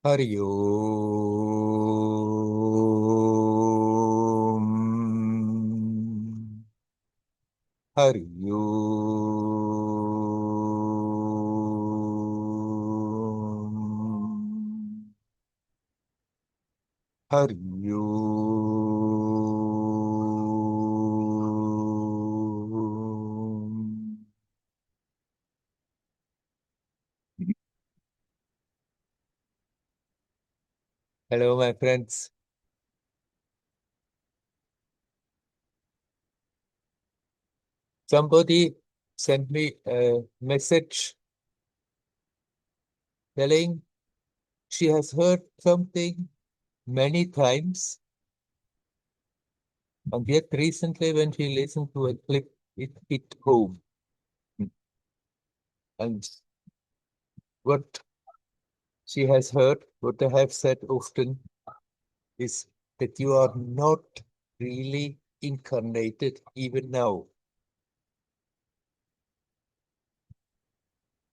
Hari Om. Hari Om. Hari Om. Hello, my friends. Somebody sent me a message telling she has heard something many times, and yet recently when she listened to a clip, it hit home. And what she has heard, what I have said often, is that you are not really incarnated even now.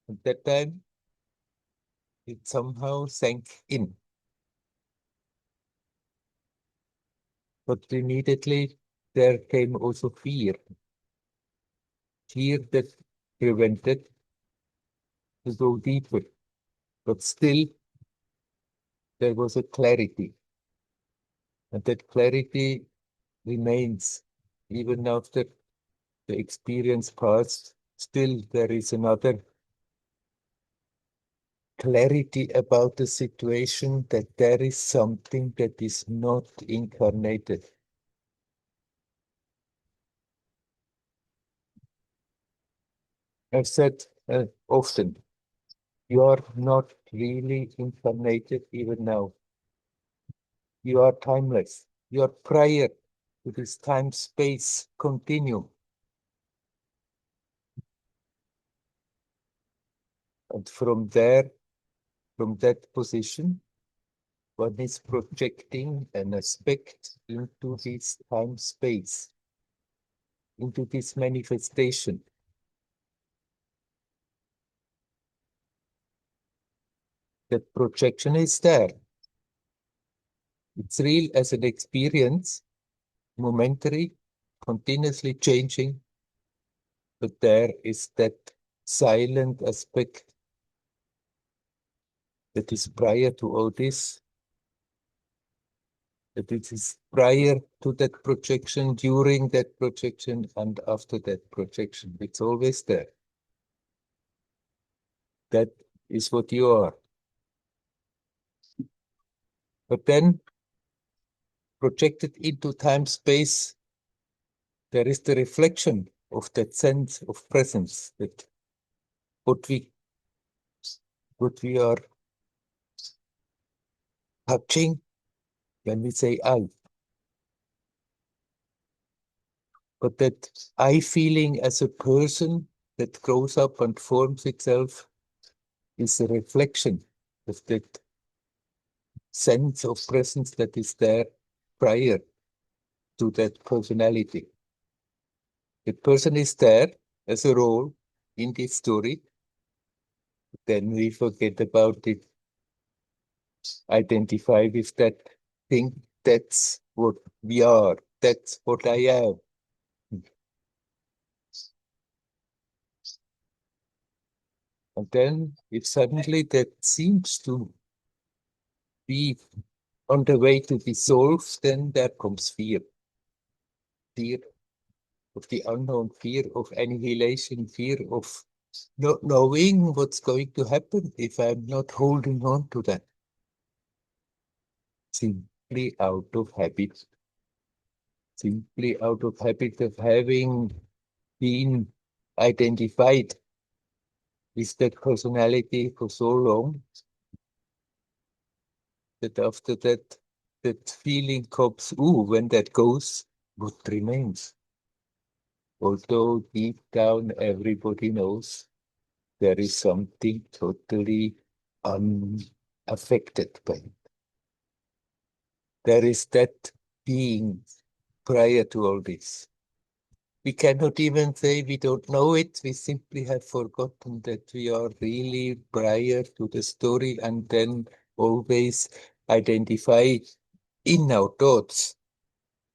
At that time, it somehow sank in. But immediately there came also fear. Fear that prevented to go deeper. But still, there was a clarity. And that clarity remains even after the experience passed. Still, there is another clarity about the situation that there is something that is not incarnated. I've said often, you are not really incarnated even now. You are timeless. You are prior to this time-space continuum. And from there, from that position, one is projecting an aspect into this time-space, into this manifestation. That projection is there. It's real as an experience, momentary, continuously changing, but there is that silent aspect that is prior to all this, that it is prior to that projection, during that projection, and after that projection. It's always there. That is what you are. But then, projected into time space, there is the reflection of that sense of presence, that what we what we are touching when we say I. But that I feeling as a person that grows up and forms itself is a reflection of that sense of presence that is there prior to that personality. The person is there as a role in this story, then we forget about it, identify with that thing. That's what we are. That's what I am. And then if suddenly that seems to be on the way to dissolve, then there comes fear. Fear of the unknown, fear of annihilation, fear of not knowing what's going to happen if I'm not holding on to that. Simply out of habit. Simply out of habit of having been identified with that personality for so long that after that, that feeling comes, ooh, when that goes, what remains? Although deep down everybody knows there is something totally unaffected by it. There is that being prior to all this. We cannot even say we don't know it. We simply have forgotten that we are really prior to the story, and then always identify in our thoughts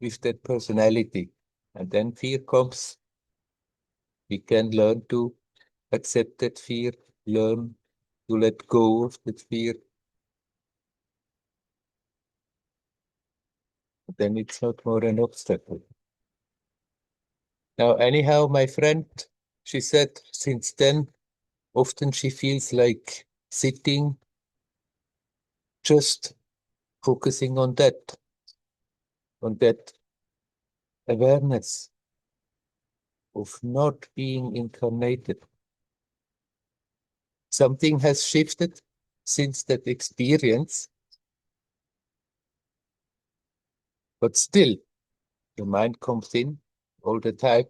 with that personality. And then fear comes. We can learn to accept that fear, learn to let go of that fear. Then it's not more an obstacle. Now, anyhow, my friend, she said, since then, often she feels like sitting, just focusing on that awareness of not being incarnated. Something has shifted since that experience, but still, the mind comes in all the time.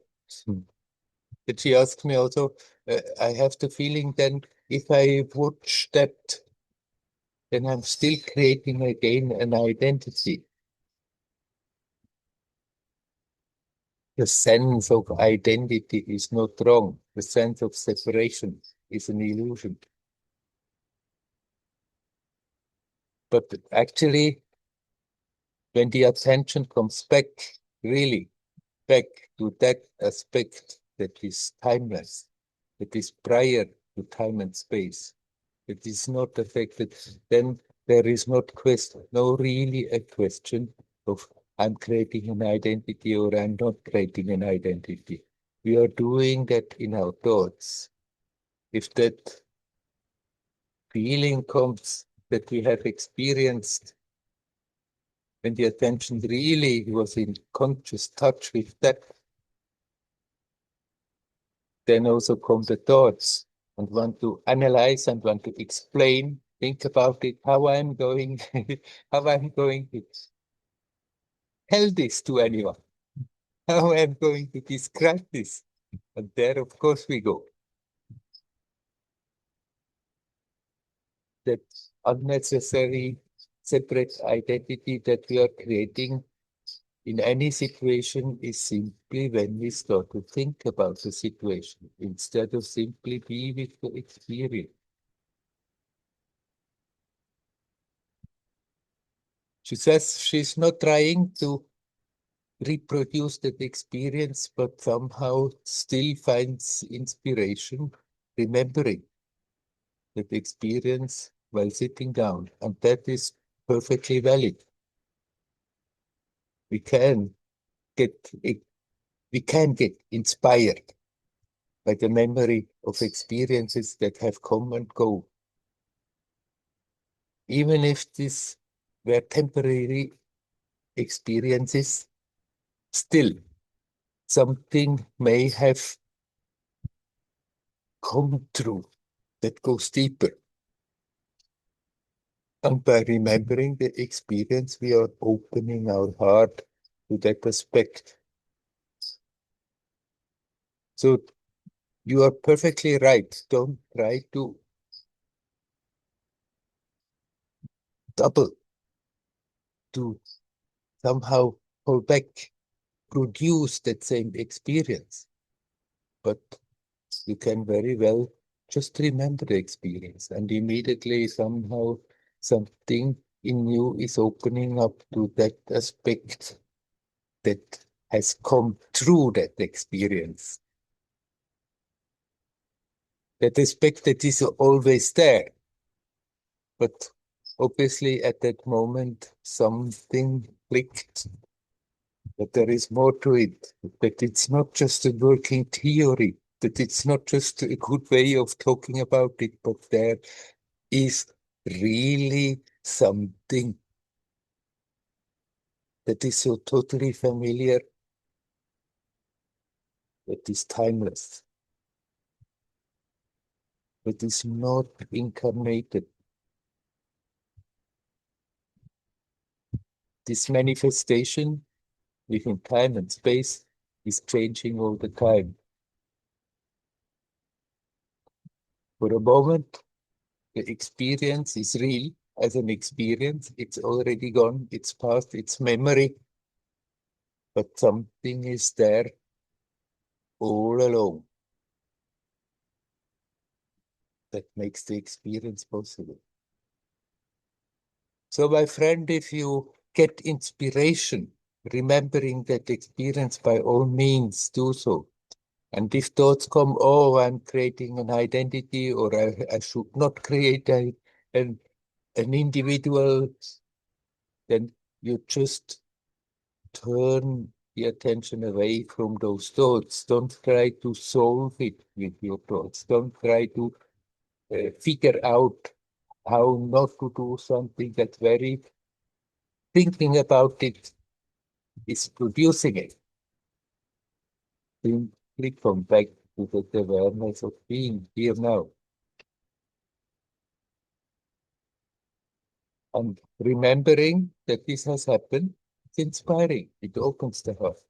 But she asked me also, I have the feeling then if I watch that, then I'm still creating again an identity. The sense of identity is not wrong. The sense of separation is an illusion. But actually, when the attention comes back, really back to that aspect that is timeless, that is prior to time and space, that is not affected, then there is no really a question of I'm creating an identity or I'm not creating an identity. We are doing that in our thoughts. If that feeling comes that we have experienced when the attention really was in conscious touch with that, then also come the thoughts and want to analyze and want to explain, think about it, how I'm going, how I'm going to tell this to anyone, how I'm going to describe this. And there, of course, we go. That unnecessary separate identity that we are creating in any situation is simply when we start to think about the situation instead of simply be with the experience. She says she's not trying to reproduce that experience, but somehow still finds inspiration remembering that experience while sitting down. And that is perfectly valid. We can get we can get inspired by the memory of experiences that have come and go. Even if these were temporary experiences, still something may have come true that goes deeper. And by remembering the experience, we are opening our heart to that aspect. So you are perfectly right. Don't try to double, to somehow pull back, produce that same experience. But you can very well just remember the experience and immediately somehow something in you is opening up to that aspect that has come through that experience. That aspect that is always there, but obviously at that moment something clicked, that there is more to it, that it's not just a working theory, that it's not just a good way of talking about it, but there is really something that is so totally familiar, that is timeless, that is not incarnated. This manifestation within time and space is changing all the time. For a moment, the experience is real as an experience. It's already gone, it's past, it's memory, but something is there all along that makes the experience possible. So, my friend, if you get inspiration, remembering that experience, by all means do so. And if thoughts come, oh, I'm creating an identity, or I should not create an individual, then you just turn the attention away from those thoughts. Don't try to solve it with your thoughts. Don't try to figure out how not to do something that very thinking about it is producing it. Simply come back to the awareness of being here now. And remembering that this has happened, it's inspiring. It opens the heart.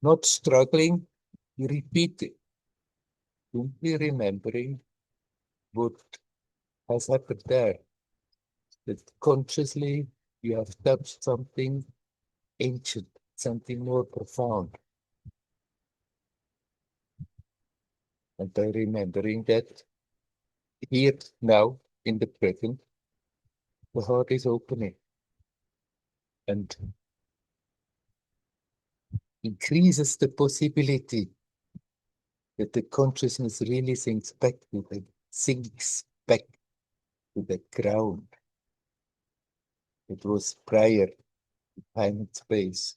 Not struggling, you repeat it. Simply remembering what has happened there. That consciously you have touched something ancient, something more profound. And by remembering that here, now, in the present, the heart is opening and increases the possibility that the consciousness really sinks back to the ground. It was prior to time and space.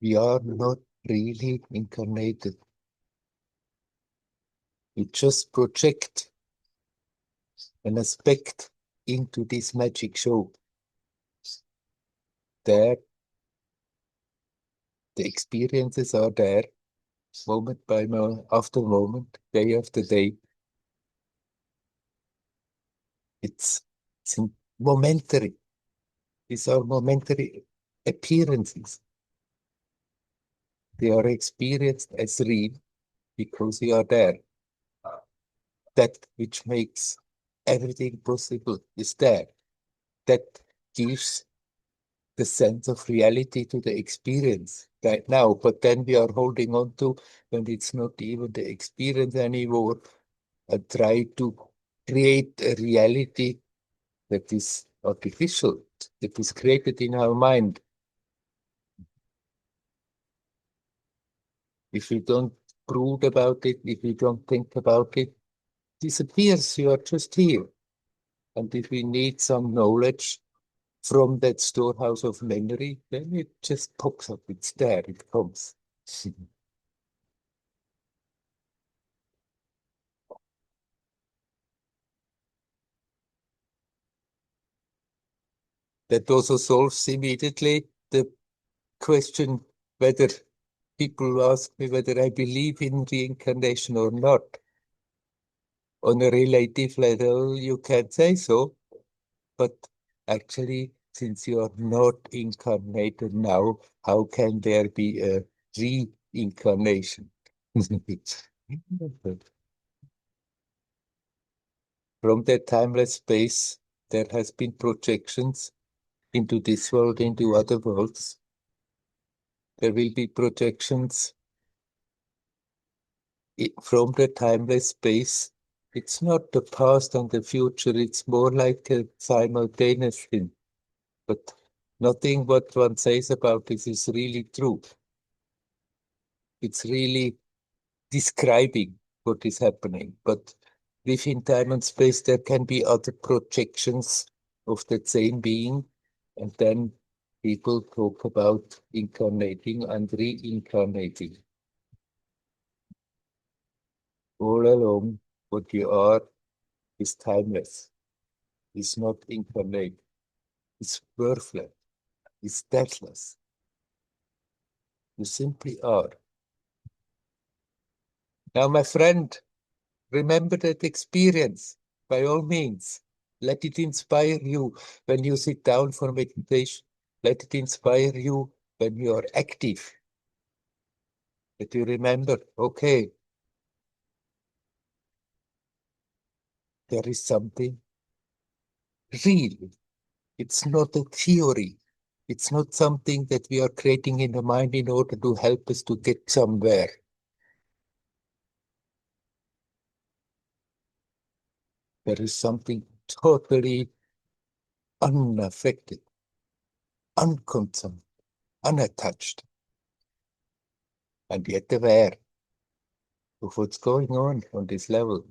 We are not really incarnated. We just project an aspect into this magic show. There, the experiences are there, moment by moment, after moment, day after day. It's momentary. These are momentary appearances. They are experienced as real because you are there. That which makes everything possible is there. That gives the sense of reality to the experience right now. But then we are holding on to when it's not even the experience anymore, and try to create a reality that is artificial, that is created in our mind. If we don't brood about it, if we don't think about it, disappears. You are just here. And if we need some knowledge from that storehouse of memory, then it just pops up. It's there. It comes. That also solves immediately the question whether people ask me whether I believe in reincarnation or not. On a relative level, you can say so, but actually, since you are not incarnated now, how can there be a reincarnation? From that timeless space, there has been projections into this world, into other worlds. There will be projections from the timeless space. It's not the past and the future, it's more like a simultaneous thing. But nothing what one says about this is really true. It's really describing what is happening. But within time and space, there can be other projections of that same being. And then people talk about incarnating and reincarnating. All along, what you are is timeless, is not incarnate, is birthless, is deathless. You simply are. Now, my friend, remember that experience by all means. Let it inspire you when you sit down for meditation. Let it inspire you when you are active. That you remember, okay, there is something real. It's not a theory. It's not something that we are creating in the mind in order to help us to get somewhere. There is something totally unaffected, unconcerned, unattached, and yet aware of what's going on this level.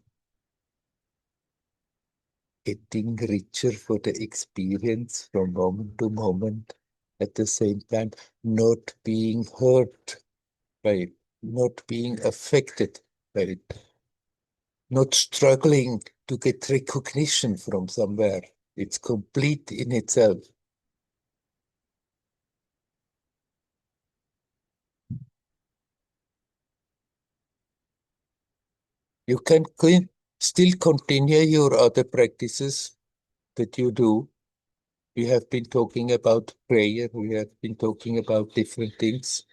Getting richer for the experience from moment to moment, at the same time, not being hurt by it, not being affected by it, not struggling to get recognition from somewhere. It's complete in itself. You can still continue your other practices that you do. We have been talking about prayer. We have been talking about different things.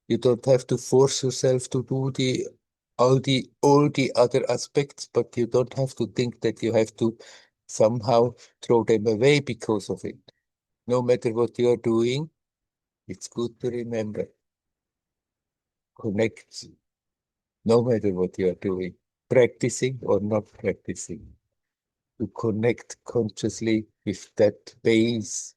You don't have to force yourself to do all the other aspects, but you don't have to think that you have to somehow throw them away because of it. No matter what you are doing, it's good to remember. Connect, no matter what you are doing, practicing or not practicing, to connect consciously with that base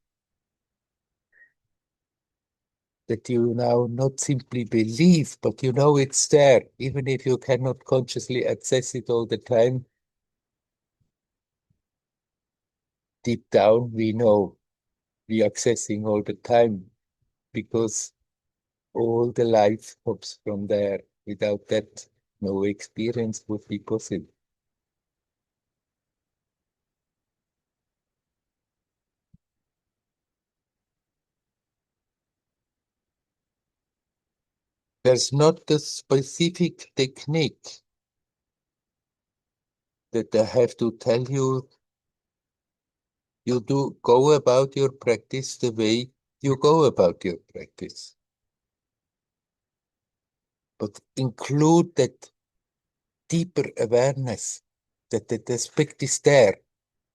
that you now not simply believe, but you know it's there, even if you cannot consciously access it all the time. Deep down, we know we are accessing all the time because all the life comes from there. Without that, no experience would be possible. There's not a specific technique that I have to tell you. You do go about your practice the way you go about your practice, but include that deeper awareness that that aspect is there,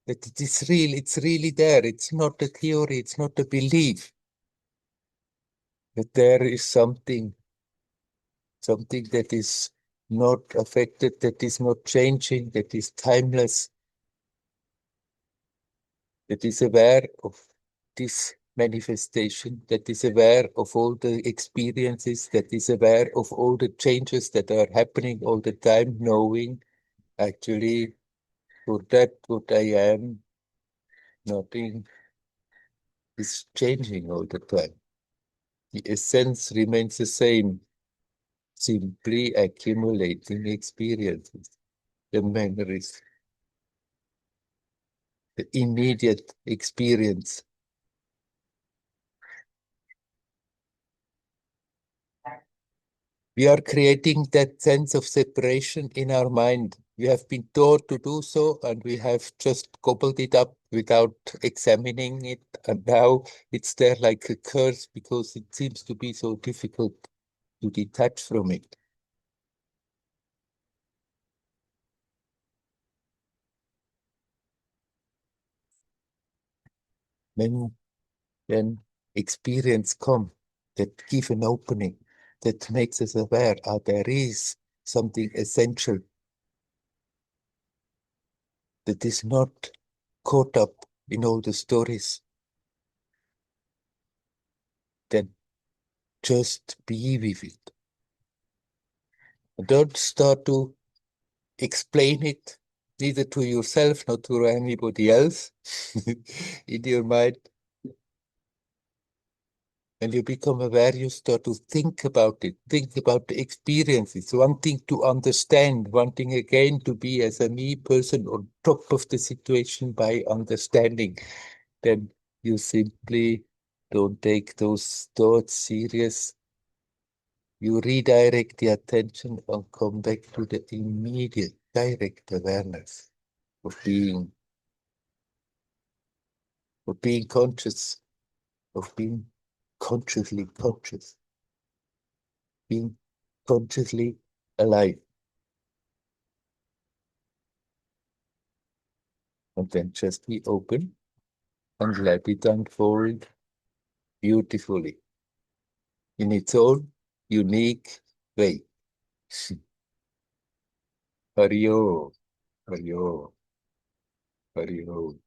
that it is real, it's really there. It's not a theory, it's not a belief, that there is something that is not affected, that is not changing, that is timeless, that is aware of this manifestation, that is aware of all the experiences, that is aware of all the changes that are happening all the time, knowing actually for that what I am, nothing is changing all the time. The essence remains the same, simply accumulating experiences, the memories, the immediate experience. We are creating that sense of separation in our mind. We have been taught to do so, and we have just gobbled it up without examining it. And now it's there like a curse because it seems to be so difficult to detach from it. When then experience come that give an opening, that makes us aware, there is something essential that is not caught up in all the stories, then just be with it. Don't start to explain it, neither to yourself nor to anybody else in your mind. When you become aware, you start to think about it, think about the experiences, wanting to understand, wanting again to be as a me person on top of the situation by understanding. Then you simply don't take those thoughts serious. You redirect the attention and come back to the immediate direct awareness of being conscious, of being consciously conscious, being consciously alive. And then just be open and let it unfold beautifully in its own unique way. Hario, Hario. Hari Om.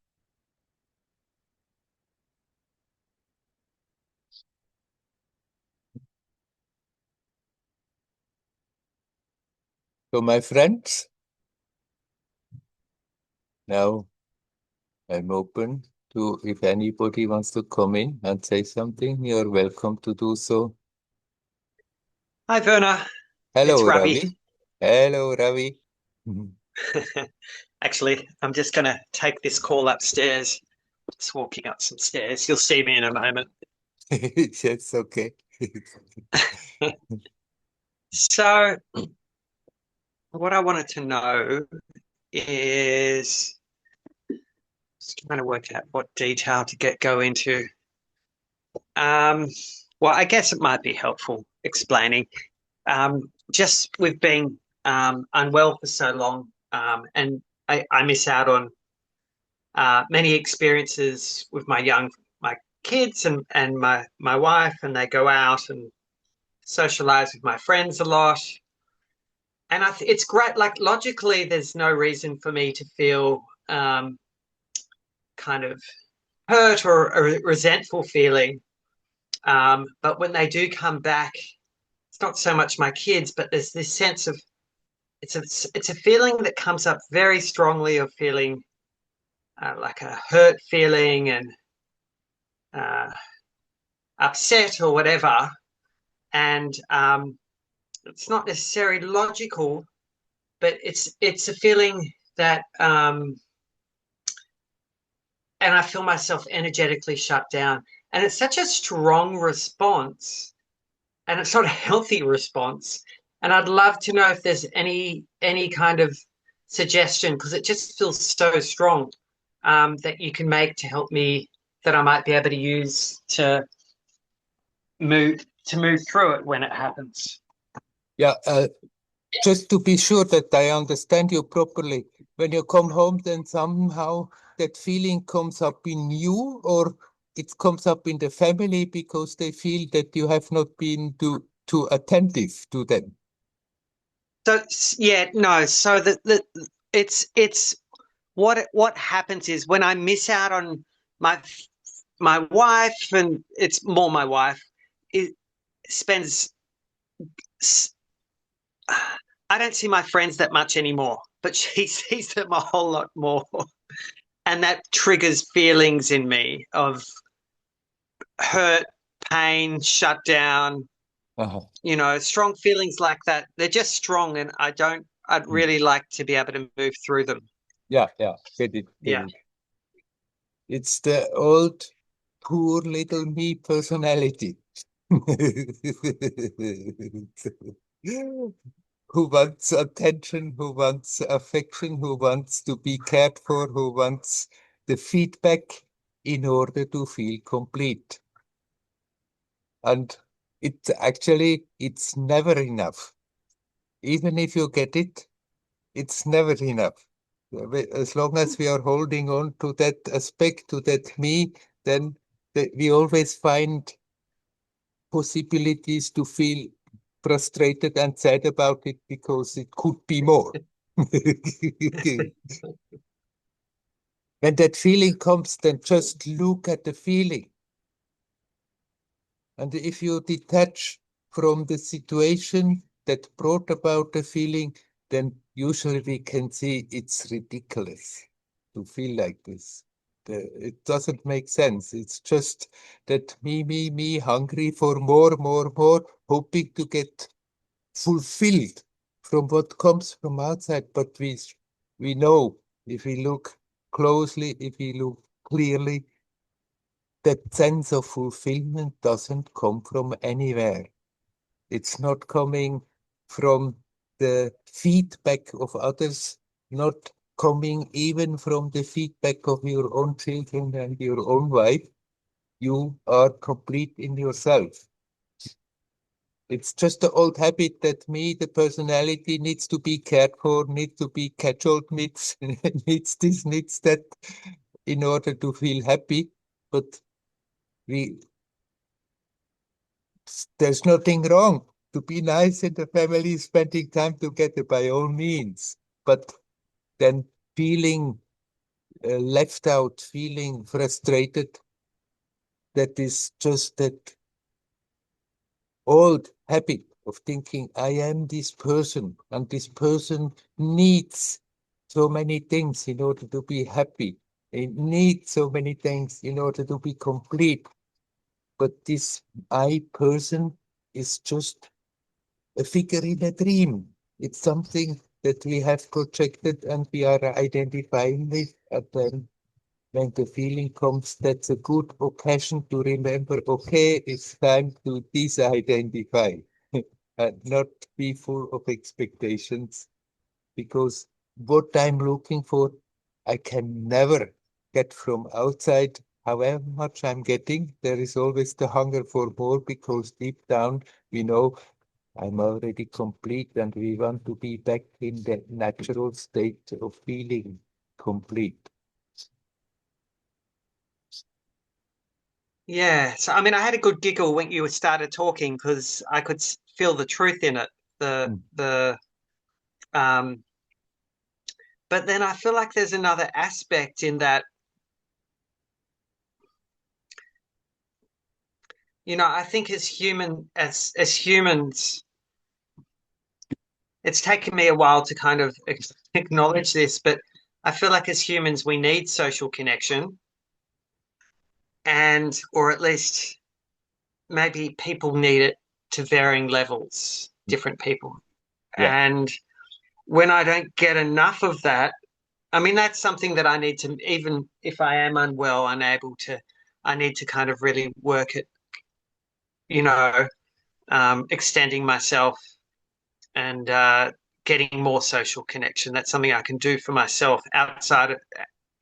So, my friends, now I'm open to if anybody wants to come in and say something, you're welcome to do so. Hi, Werner. It's Hello, Ravi. Ravi. Hello, Ravi. Actually, I'm just going to take this call upstairs. Just walking up some stairs. You'll see me in a moment. Yes, okay. So, what I wanted to know is just trying to work out what detail to go into. Um, well, I guess it might be helpful explaining. Just we've been unwell for so long, and I miss out on many experiences with my kids and my wife, and they go out and socialize with my friends a lot. And it's great. Like logically, there's no reason for me to feel kind of hurt or a resentful feeling. But when they do come back, it's not so much my kids, but there's this sense of it's a feeling that comes up very strongly of feeling like a hurt feeling and uh, upset or whatever. And it's not necessarily logical, but it's a feeling that, and I feel myself energetically shut down. And it's such a strong response, and it's not a healthy response. And I'd love to know if there's any kind of suggestion, because it just feels so strong, that you can make to help me, that I might be able to use to move through it when it happens. Yeah, just to be sure that I understand you properly, when you come home, then somehow that feeling comes up in you, or it comes up in the family because they feel that you have not been too attentive to them. So yeah, no. So it's what happens is when I miss out on my my wife, and it's more my wife, it spends. I don't see my friends that much anymore, but she sees them a whole lot more, and that triggers feelings in me of hurt, pain, shut down. Uh-huh. Strong feelings like that. They're just strong, and I don't. I'd Mm. really like to be able to move through them. Yeah, yeah, get it, get Yeah. it. It's the old poor little me personality. Who wants attention, who wants affection, who wants to be cared for, who wants the feedback in order to feel complete. And it's never enough. Even if you get it, it's never enough. As long as we are holding on to that aspect, to that me, then we always find possibilities to feel frustrated and sad about it because it could be more. When that feeling comes, then just look at the feeling. And if you detach from the situation that brought about the feeling, then usually we can see it's ridiculous to feel like this. It doesn't make sense. It's just that me, hungry for more, more, more, hoping to get fulfilled from what comes from outside. But we know if we look closely, if we look clearly, that sense of fulfillment doesn't come from anywhere. It's not coming from the feedback of others, not coming even from the feedback of your own children and your own wife. You are complete in yourself. It's just the old habit that me, the personality, needs to be cared for, needs to be cajoled, needs, needs this, needs that in order to feel happy. But we there's nothing wrong to be nice in the family, spending time together by all means. But then feeling left out, feeling frustrated. That is just that old habit of thinking, I am this person, and this person needs so many things in order to be happy. It needs so many things in order to be complete. But this I person is just a figure in a dream. It's something that we have projected and we are identifying with. And then when the feeling comes, that's a good occasion to remember, okay, it's time to disidentify and not be full of expectations, because what I'm looking for, I can never get from outside. However much I'm getting, there is always the hunger for more, because deep down we know I'm already complete and we want to be back in the natural state of feeling complete. Yeah. So, I mean, I had a good giggle when you started talking because I could feel the truth in it. Mm. The um, but then I feel like there's another aspect in that, I think as humans, it's taken me a while to kind of acknowledge this, but I feel like as humans we need social connection, or at least maybe people need it to varying levels, different people. Yeah. And when I don't get enough of that, I mean, that's something that I need to, even if I am unwell, I need to kind of really work at, you know, extending myself and getting more social connection. That's something I can do for myself outside of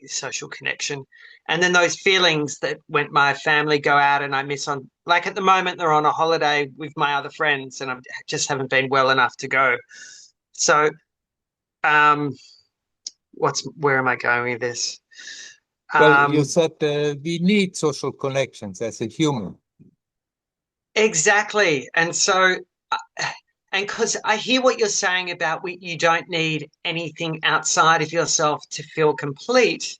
social connection. And then those feelings that when my family go out and I miss on, like at the moment, they're on a holiday with my other friends and I just haven't been well enough to go. So, um, where am I going with this? Well, you Um, said we need social connections as a human. exactly. And because I hear what you're saying about you don't need anything outside of yourself to feel complete.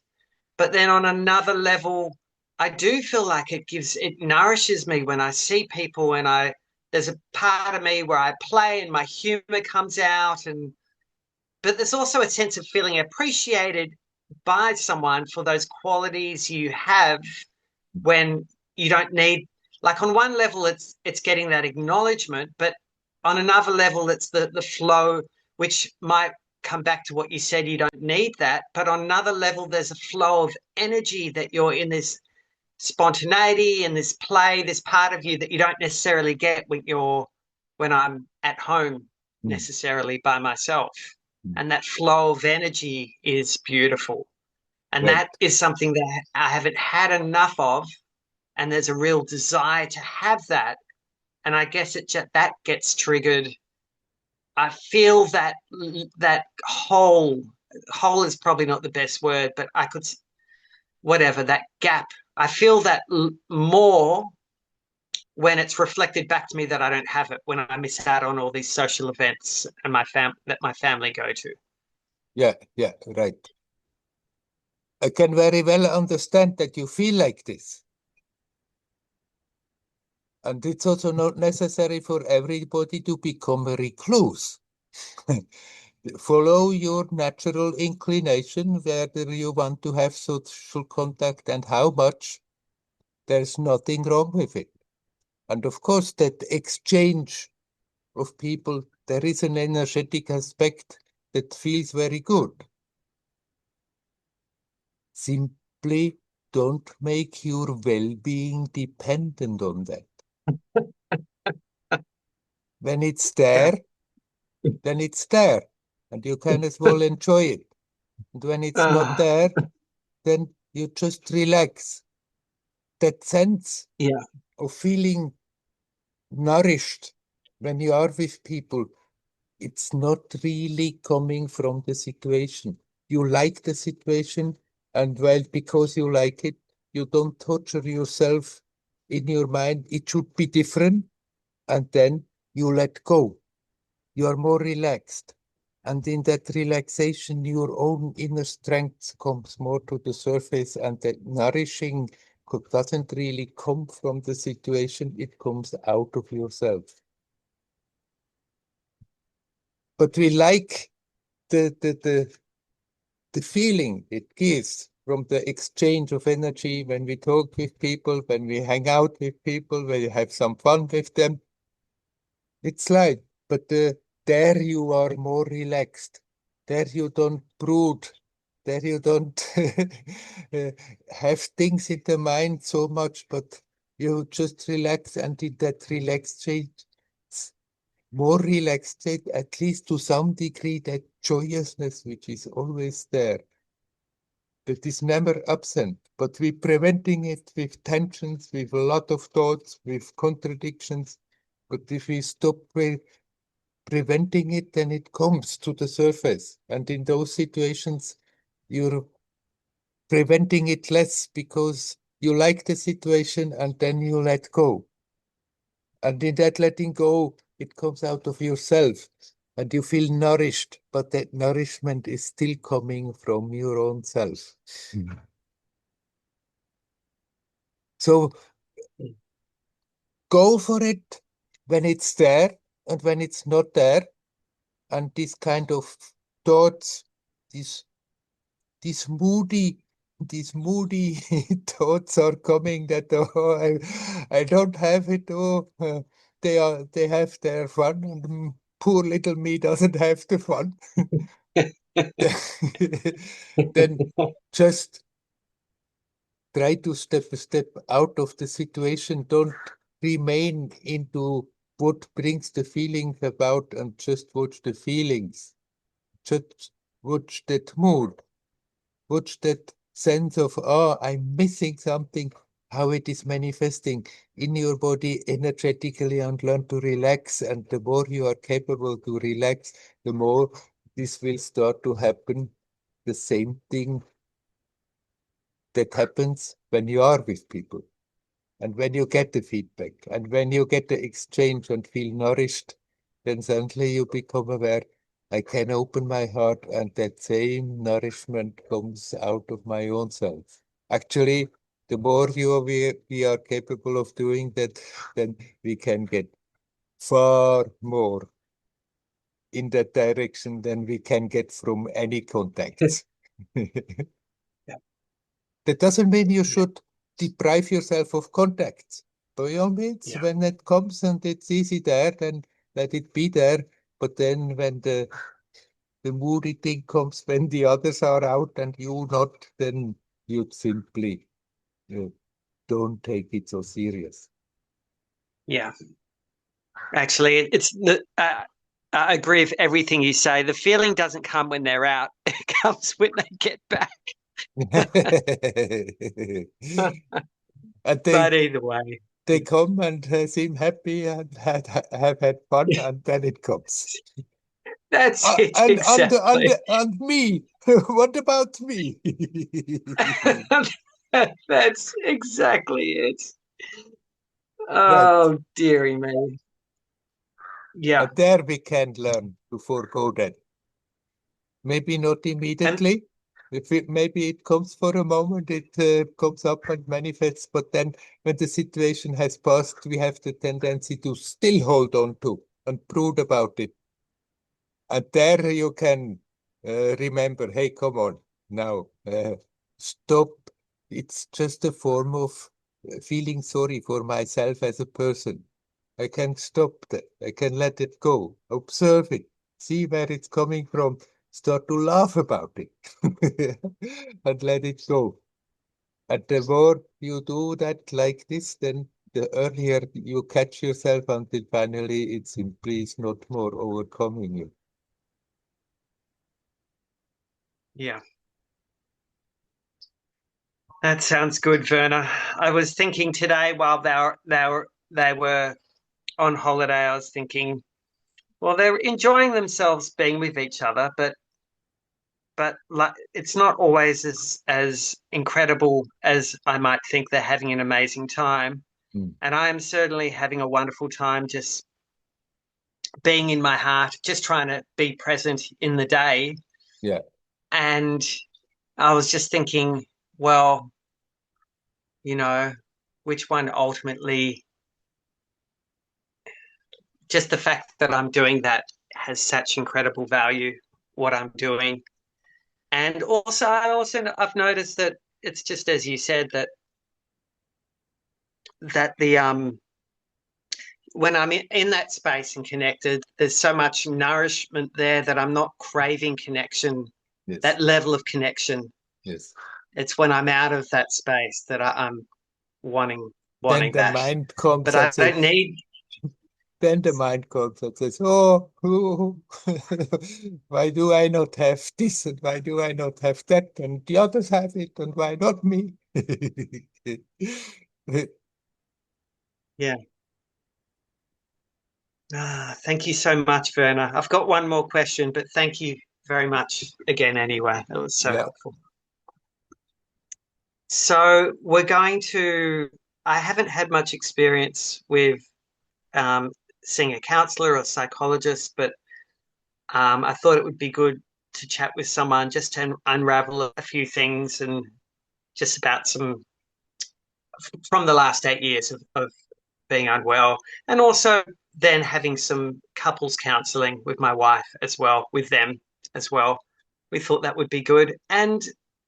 But then on another level, I do feel like it nourishes me when I see people and there's a part of me where I play and my humor comes out. But there's also a sense of feeling appreciated by someone for those qualities you have when you don't need, like on one level it's getting that acknowledgement, but on another level it's the flow, which might come back to what you said, you don't need that, but on another level there's a flow of energy that you're in, this spontaneity and this play, this part of you that you don't necessarily get when I'm at home Mm. necessarily by myself. Mm. And that flow of energy is beautiful, and Right. that is something that I haven't had enough of, and there's a real desire to have that. And I guess that gets triggered. I feel that whole is probably not the best word, but I could, whatever, that gap. I feel that more when it's reflected back to me that I don't have it, when I miss out on all these social events and that my family go to. Yeah, yeah, right. I can very well understand that you feel like this. And it's also not necessary for everybody to become a recluse. Follow your natural inclination, whether you want to have social contact and how much. There's nothing wrong with it. And of course, that exchange of people, there is an energetic aspect that feels very good. Simply don't make your well-being dependent on that. When it's there, then it's there, and you can as well enjoy it. And when it's not uh, there, then you just relax. That sense yeah. of feeling nourished when you are with people, it's not really coming from the situation. You like the situation, and well, because you like it, you don't torture yourself in your mind. It should be different, and then you let go. You are more relaxed. And in that relaxation, your own inner strength comes more to the surface, and that nourishing doesn't really come from the situation, it comes out of yourself. But we like the feeling it gives from the exchange of energy when we talk with people, when we hang out with people, when you have some fun with them. It's like, but there you are more relaxed. There you don't brood. There you don't uh, have things in the mind so much, but you just relax, and in that relaxed state, more relaxed state, at least to some degree, that joyousness which is always there, that is never absent, but we're preventing it with tensions, with a lot of thoughts, with contradictions. But if we stop preventing it, then it comes to the surface. And in those situations, you're preventing it less because you like the situation and then you let go. And in that letting go, it comes out of yourself and you feel nourished, but that nourishment is still coming from your own self. So go for it when it's there and when it's not there. And this kind of thoughts, these these moody these moody thoughts are coming that I don't have it. They have their fun and poor little me doesn't have the fun. Then just try to step a step out of the situation. Don't remain into what brings the feelings about and just watch the feelings. Just watch that mood. Watch that sense of, oh, I'm missing something, how it is manifesting in your body energetically, and learn to relax. And the more you are capable to relax, the more this will start to happen. The same thing that happens when you are with people. And when you get the feedback and when you get the exchange and feel nourished, then suddenly you become aware, I can open my heart and that same nourishment comes out of my own self. Actually, the more we are capable of doing that, then we can get far more in that direction than we can get from any contacts. Yeah, That doesn't mean you should deprive yourself of contacts. By all means, yeah, when it comes and it's easy there, then let it be there. But then when the moody thing comes, when the others are out and you not, then you simply uh, don't take it so serious. yeah. Actually, it's the. I agree with everything you say. The feeling doesn't come when they're out; it comes when they get back. And But either way, they come and seem happy and have had fun, and then it comes. that's it And exactly. and me, what about me? That's exactly it. Right. Oh, dearie me. Yeah, And there we can learn to forego that. Maybe not and immediately. If it maybe it comes for a moment, it comes up and manifests, but then when the situation has passed, we have the tendency to still hold on to and brood about it. And there you can remember, hey, come on, now stop. It's just a form of feeling sorry for myself as a person. I can stop that. I can let it go. Observe it. See where it's coming from. Start to laugh about it and let it go. And the more you do that like this, then the earlier you catch yourself until finally it simply is not more overcoming you. yeah, that sounds good, Werner. I was thinking today while they were on holiday, I was thinking, well, they're enjoying themselves being with each other, but like it's not always as incredible as I might think. They're having an amazing time, Mm. and I am certainly having a wonderful time just being in my heart, just trying to be present in the day. Yeah. And I was just thinking, well, you know, which one ultimately, just the fact that I'm doing that has such incredible value, what I'm doing. And also, I've noticed that it's just as you said that the when I'm in that space and connected, there's so much nourishment there that I'm not craving connection, Yes. that level of connection. Yes. It's when I'm out of that space that I'm wanting Then wanting the that. mind comes But and I says, don't need. then the mind comes and says, oh, why do I not have this and why do I not have that and the others have it and why not me? Yeah. Thank you so much, Werner. I've got one more question, but thank you very much again anyway. It was so Yeah, helpful. So we're going to. I haven't had much experience with um, seeing a counselor or psychologist, but I thought it would be good to chat with someone just to unravel a few things and just about some from the last 8 years of being unwell, and also then having some couples counselling with my wife as well, with them as well. We thought that would be good. And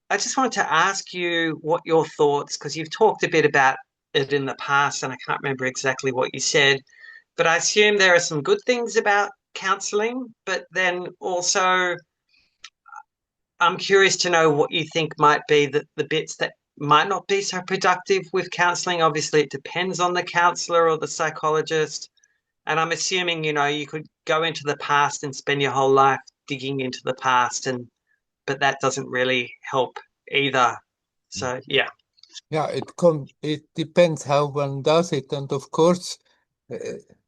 I just wanted to ask you what your thoughts, because you've talked a bit about it in the past, and I can't remember exactly what you said, but I assume there are some good things about counselling, but then also I'm curious to know what you think might be the bits that might not be so productive with counseling. Obviously, it depends on the counselor or the psychologist. And I'm assuming, you could go into the past and spend your whole life digging into the past, but that doesn't really help either. So, yeah. yeah, it depends how one does it. And of course, uh,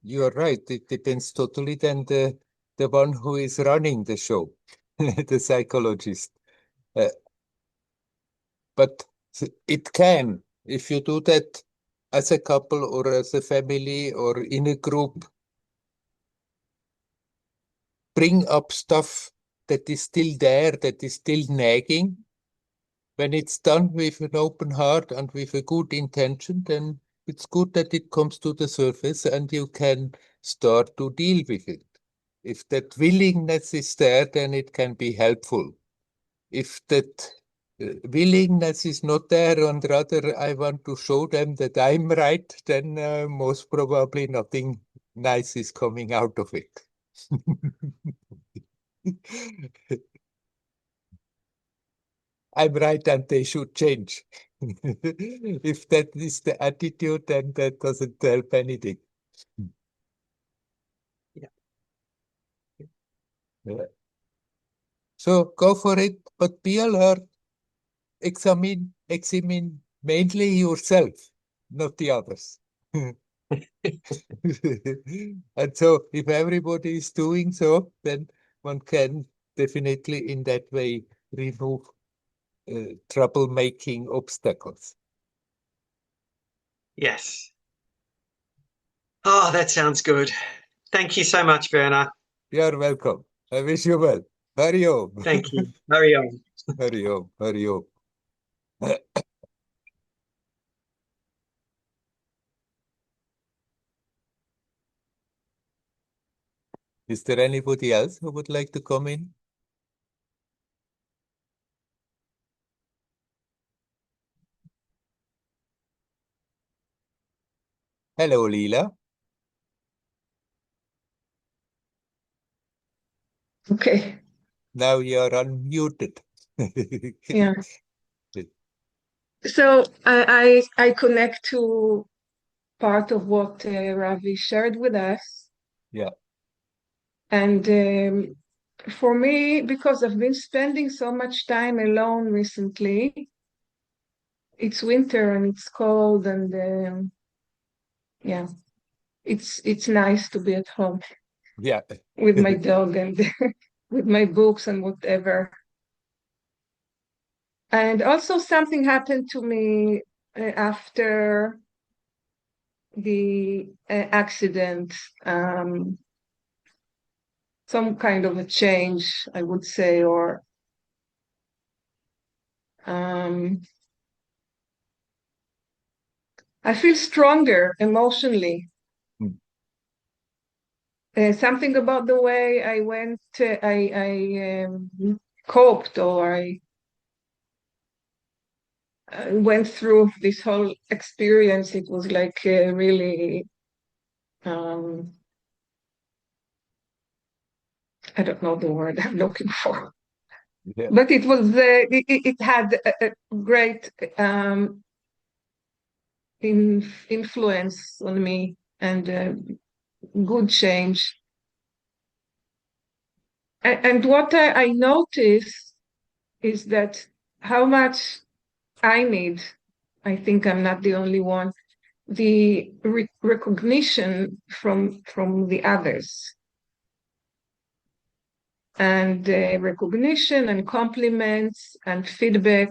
you are right. It depends totally then the one who is running the show, the psychologist. Uh, but it can, if you do that as a couple or as a family or in a group, bring up stuff that is still there, that is still nagging. When it's done with an open heart and with a good intention, then it's good that it comes to the surface and you can start to deal with it. If that willingness is there, then it can be helpful. If that willingness is not there, and rather I want to show them that I'm right, then most probably nothing nice is coming out of it. I'm right and they should change. If that is the attitude, then that doesn't help anything. Yeah. Yeah. So go for it, but be alert. Examine mainly yourself, not the others. And so if everybody is doing so, then one can definitely in that way remove troublemaking obstacles. Yes. Oh, that sounds good. Thank you so much, Werner. You are welcome. I wish you well. Hurry home. Thank you. Hurry on. Hurry home. Hurry home. Is there anybody else who would like to come in? Hello, Leela. Okay. Now you are unmuted. Yeah. So I connect to part of what Ravi shared with us, Yeah, and for me, because I've been spending so much time alone recently, it's winter and it's cold, and yeah, it's nice to be at home yeah. with my dog and with my books and whatever. And also something happened to me after the accident. Um, some kind of a change, I would say, or I feel stronger emotionally. Mm. Something about the way I went, I coped, or I went through this whole experience. It was like really, I don't know the word I'm looking for, Yeah. but it was it had a great influence on me, and good change. And what I notice is that how much I need, I think I'm not the only one, the recognition from the others, and recognition and compliments and feedback.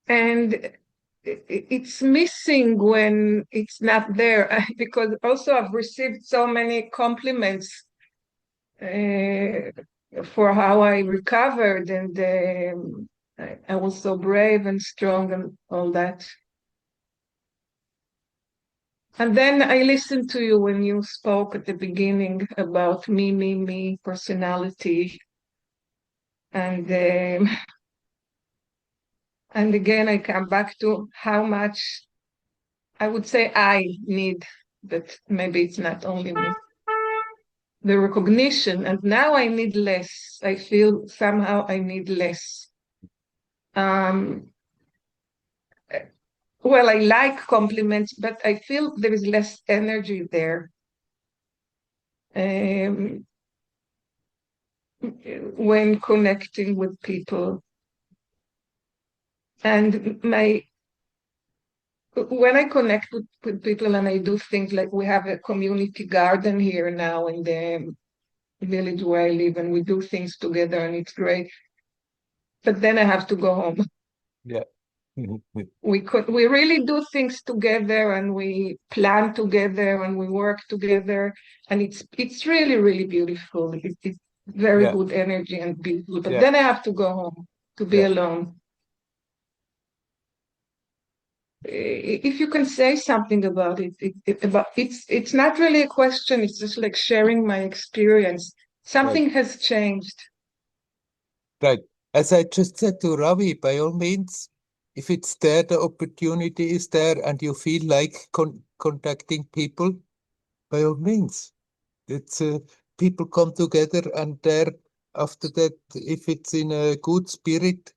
And it's missing when it's not there, because also I've received so many compliments for how I recovered, and I was so brave and strong and all that. And then I listened to you when you spoke at the beginning about me, personality, and and again I come back to how much I would say I need, but maybe it's not only me, the recognition, and now I need less. I feel somehow I need less. Um, well, I like compliments, but I feel there is less energy there. When connecting with people. And when I connect with people and I do things like, we have a community garden here now in the village where I live, and we do things together and it's great. But then I have to go home. Yeah. We really do things together, and we plan together, and we work together, and it's really, really beautiful. It's very Yeah. good energy and beautiful. But Yeah. then I have to go home to be Yeah. alone. If you can say something about it's not really a question, it's just like sharing my experience. Right. Something has changed. Right. As I just said to Ravi, by all means, if it's there, the opportunity is there, and you feel like contacting people, by all means. It's people come together, and there, after that, if it's in a good spirit,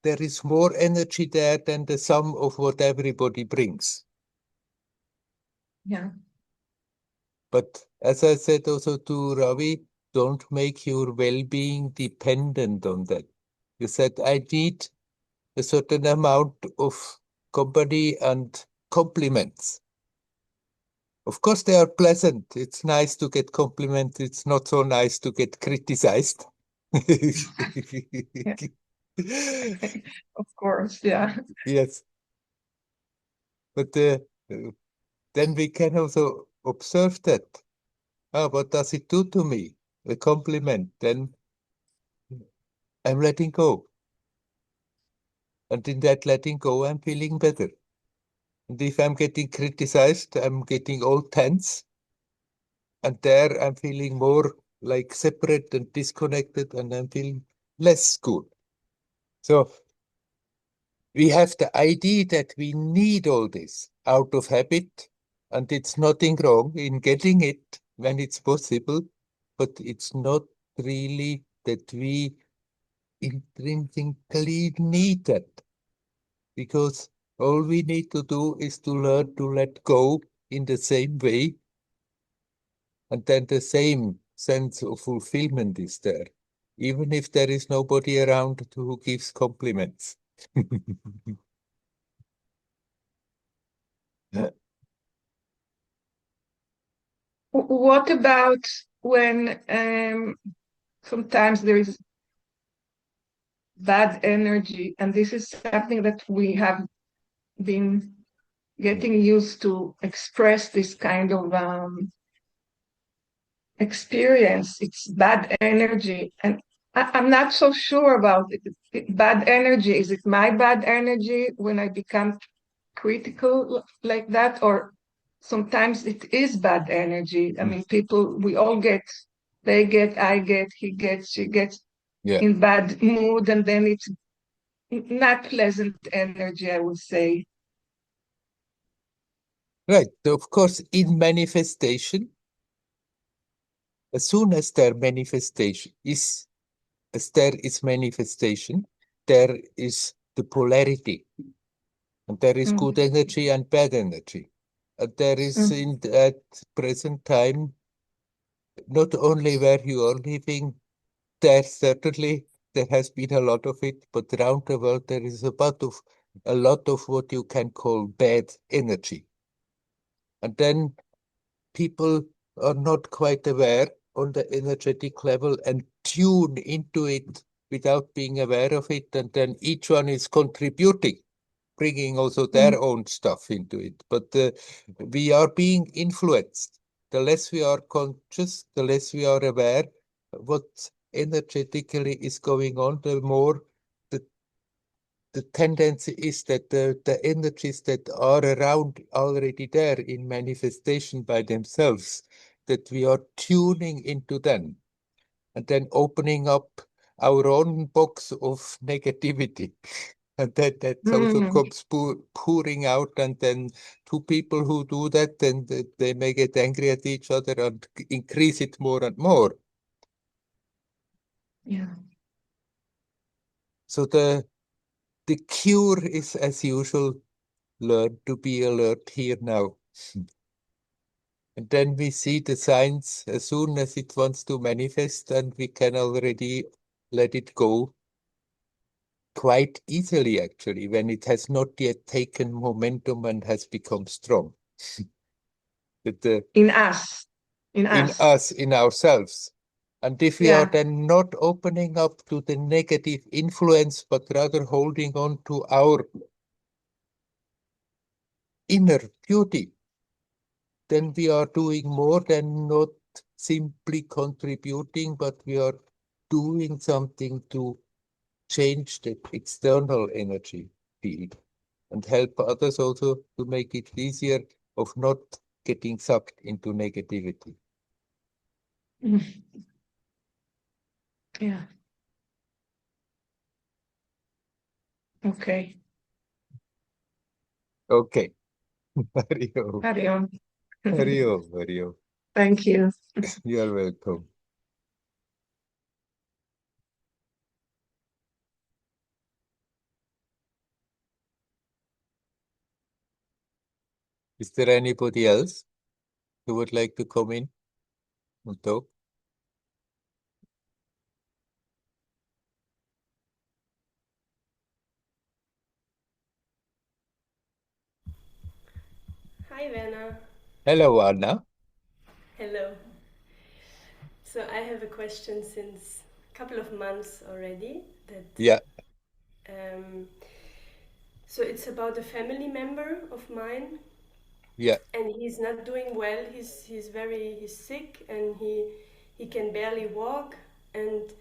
there is more energy there than the sum of what everybody brings. Yeah. But as I said also to Ravi, don't make your well-being dependent on that. You said, I need a certain amount of company and compliments. Of course, they are pleasant. It's nice to get compliments. It's not so nice to get criticized. Yeah. Of course, yeah. Yes, but then we can also observe that. Ah, what does it do to me? A compliment. Then I'm letting go. And in that letting go, I'm feeling better. And if I'm getting criticized, I'm getting all tense. And there I'm feeling more like separate and disconnected, and I'm feeling less good. So we have the idea that we need all this out of habit, and it's nothing wrong in getting it when it's possible, but it's not really that we intrinsically need that, because all we need to do is to learn to let go in the same way, and then the same sense of fulfillment is there, even if there is nobody around who gives compliments. What about when sometimes there is bad energy, and this is something that we have been getting used to express this kind of experience. It's bad energy. And I'm not so sure about it. Bad energy. Is it my bad energy when I become critical like that? Or sometimes it is bad energy. I mean, people, we all get, they get, I get, he gets, she gets Yeah. in bad mood, and then it's not pleasant energy, I would say. Right. Of course, in manifestation, as soon as there manifestation is, as there is manifestation, there is the polarity, and there is Mm, good energy and bad energy. And there is mm, in at present time, not only where you are living, there certainly there has been a lot of it, but around the world there is a lot of what you can call bad energy. And then people are not quite aware on the energetic level and tune into it without being aware of it. And then each one is contributing, bringing also mm, their own stuff into it. But we are being influenced. The less we are conscious, the less we are aware what energetically is going on, the more the the tendency is that the energies that are around already there in manifestation by themselves, that we are tuning into them and then opening up our own box of negativity. And that also mm. comes pouring out, and then two people who do that, then they may get angry at each other and increase it more and more. Yeah. So the cure is, as usual, learn to be alert here now. And then we see the signs as soon as it wants to manifest, and we can already let it go quite easily, actually, when it has not yet taken momentum and has become strong. But In us. In in us. us, in ourselves. And if we are Yeah. then not opening up to the negative influence, but rather holding on to our inner beauty, then we are doing more than not simply contributing, but we are doing something to change the external energy field and help others also to make it easier of not getting sucked into negativity. Mm. Yeah. Okay. Okay. Mario, Carry on. Mario. Thank you. You are welcome. Is there anybody else who would like to come in and talk? Hi, Werner. Hello, Anna. Hello. So I have a question since a couple of months already. Yeah, Um, so it's about a family member of mine, yeah. and he's not doing well. He's sick, and he can barely walk. And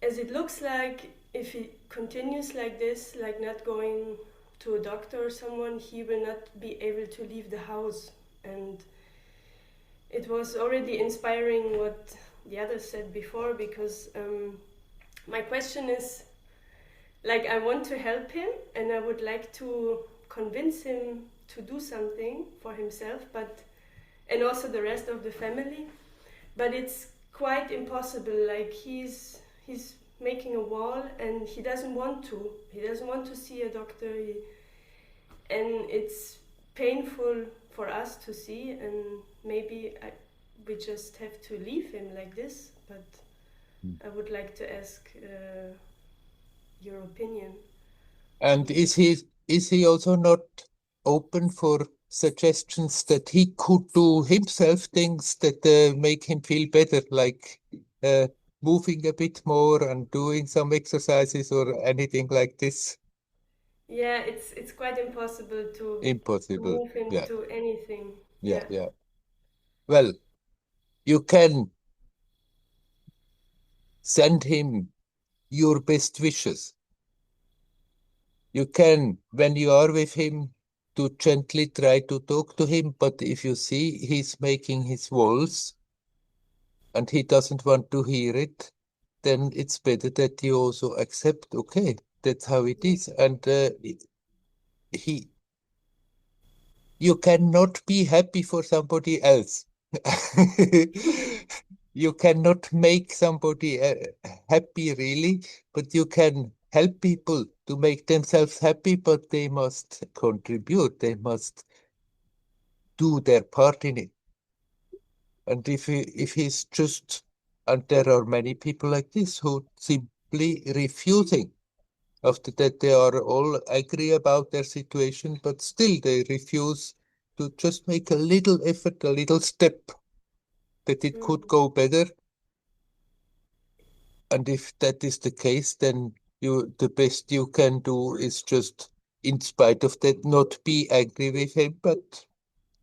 as it looks like, if he continues like this, like not going to a doctor or someone, he will not be able to leave the house. And it was already inspiring what the others said before, because my question is, like, I want to help him and I would like to convince him to do something for himself, but and also the rest of the family, but it's quite impossible. Like, he's making a wall and he doesn't want to see a doctor. And it's painful for us to see, and maybe we just have to leave him like this. But I would like to ask your opinion And on that. is he also not open for suggestions that he could do himself things that make him feel better, like uh, moving a bit more and doing some exercises or anything like this? Yeah, it's quite impossible to Impossible. move him Yeah, to anything. yeah, Yeah. yeah. Well, You can send him your best wishes. You can, when you are with him, to gently try to talk to him, but if you see he's making his walls and he doesn't want to hear it, then it's better that you also accept, okay, that's how it is. And he, you cannot be happy for somebody else. You cannot make somebody happy, really, but you can help people to make themselves happy, but they must contribute. They must do their part in it. And if he's just, and there are many people like this who simply refusing after that they are all angry about their situation, but still they refuse to just make a little effort, a little step that it could go better. And if that is the case, then the best you can do is just, in spite of that, not be angry with him, but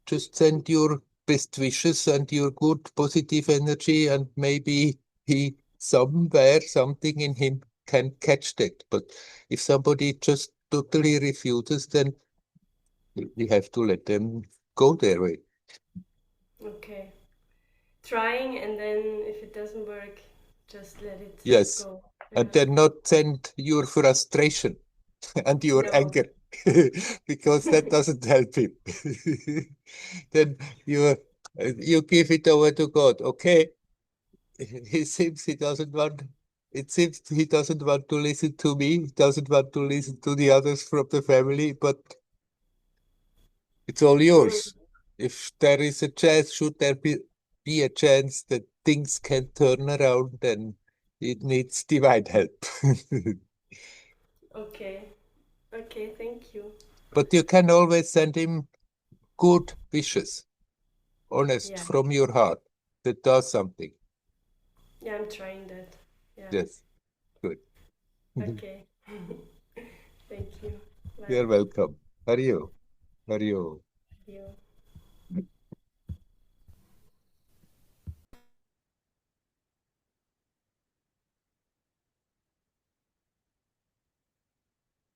just send your best wishes and your good positive energy, and maybe he somewhere, something in him can catch that. But if somebody just totally refuses, then we have to let them go their way. Okay. Trying, and then if it doesn't work, just let it Yes. go. And Yeah. then not send your frustration and your No. anger, because that doesn't help him. Then you give it over to God. Okay, he seems he doesn't want. It seems he doesn't want to listen to me. He doesn't want to listen to the others from the family. But it's all yours. If there is a chance, should there be a chance that things can turn around, then it needs divine help. Okay. Okay, thank you. But you can always send him good wishes, honest Yeah. from your heart, that does something. Yeah, I'm trying that. Yeah. Yes, good. Okay. Thank you. You're Bye. welcome. Hario, Hario. You.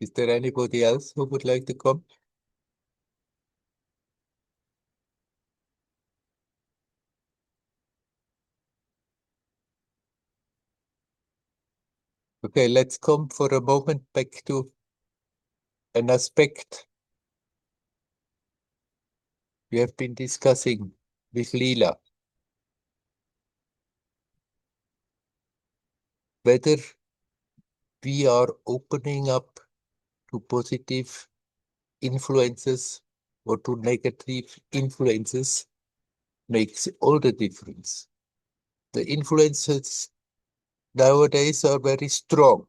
Is there anybody else who would like to come? Okay, let's come for a moment back to an aspect we have been discussing with Leela. Whether we are opening up to positive influences or to negative influences makes all the difference. The influences nowadays are very strong,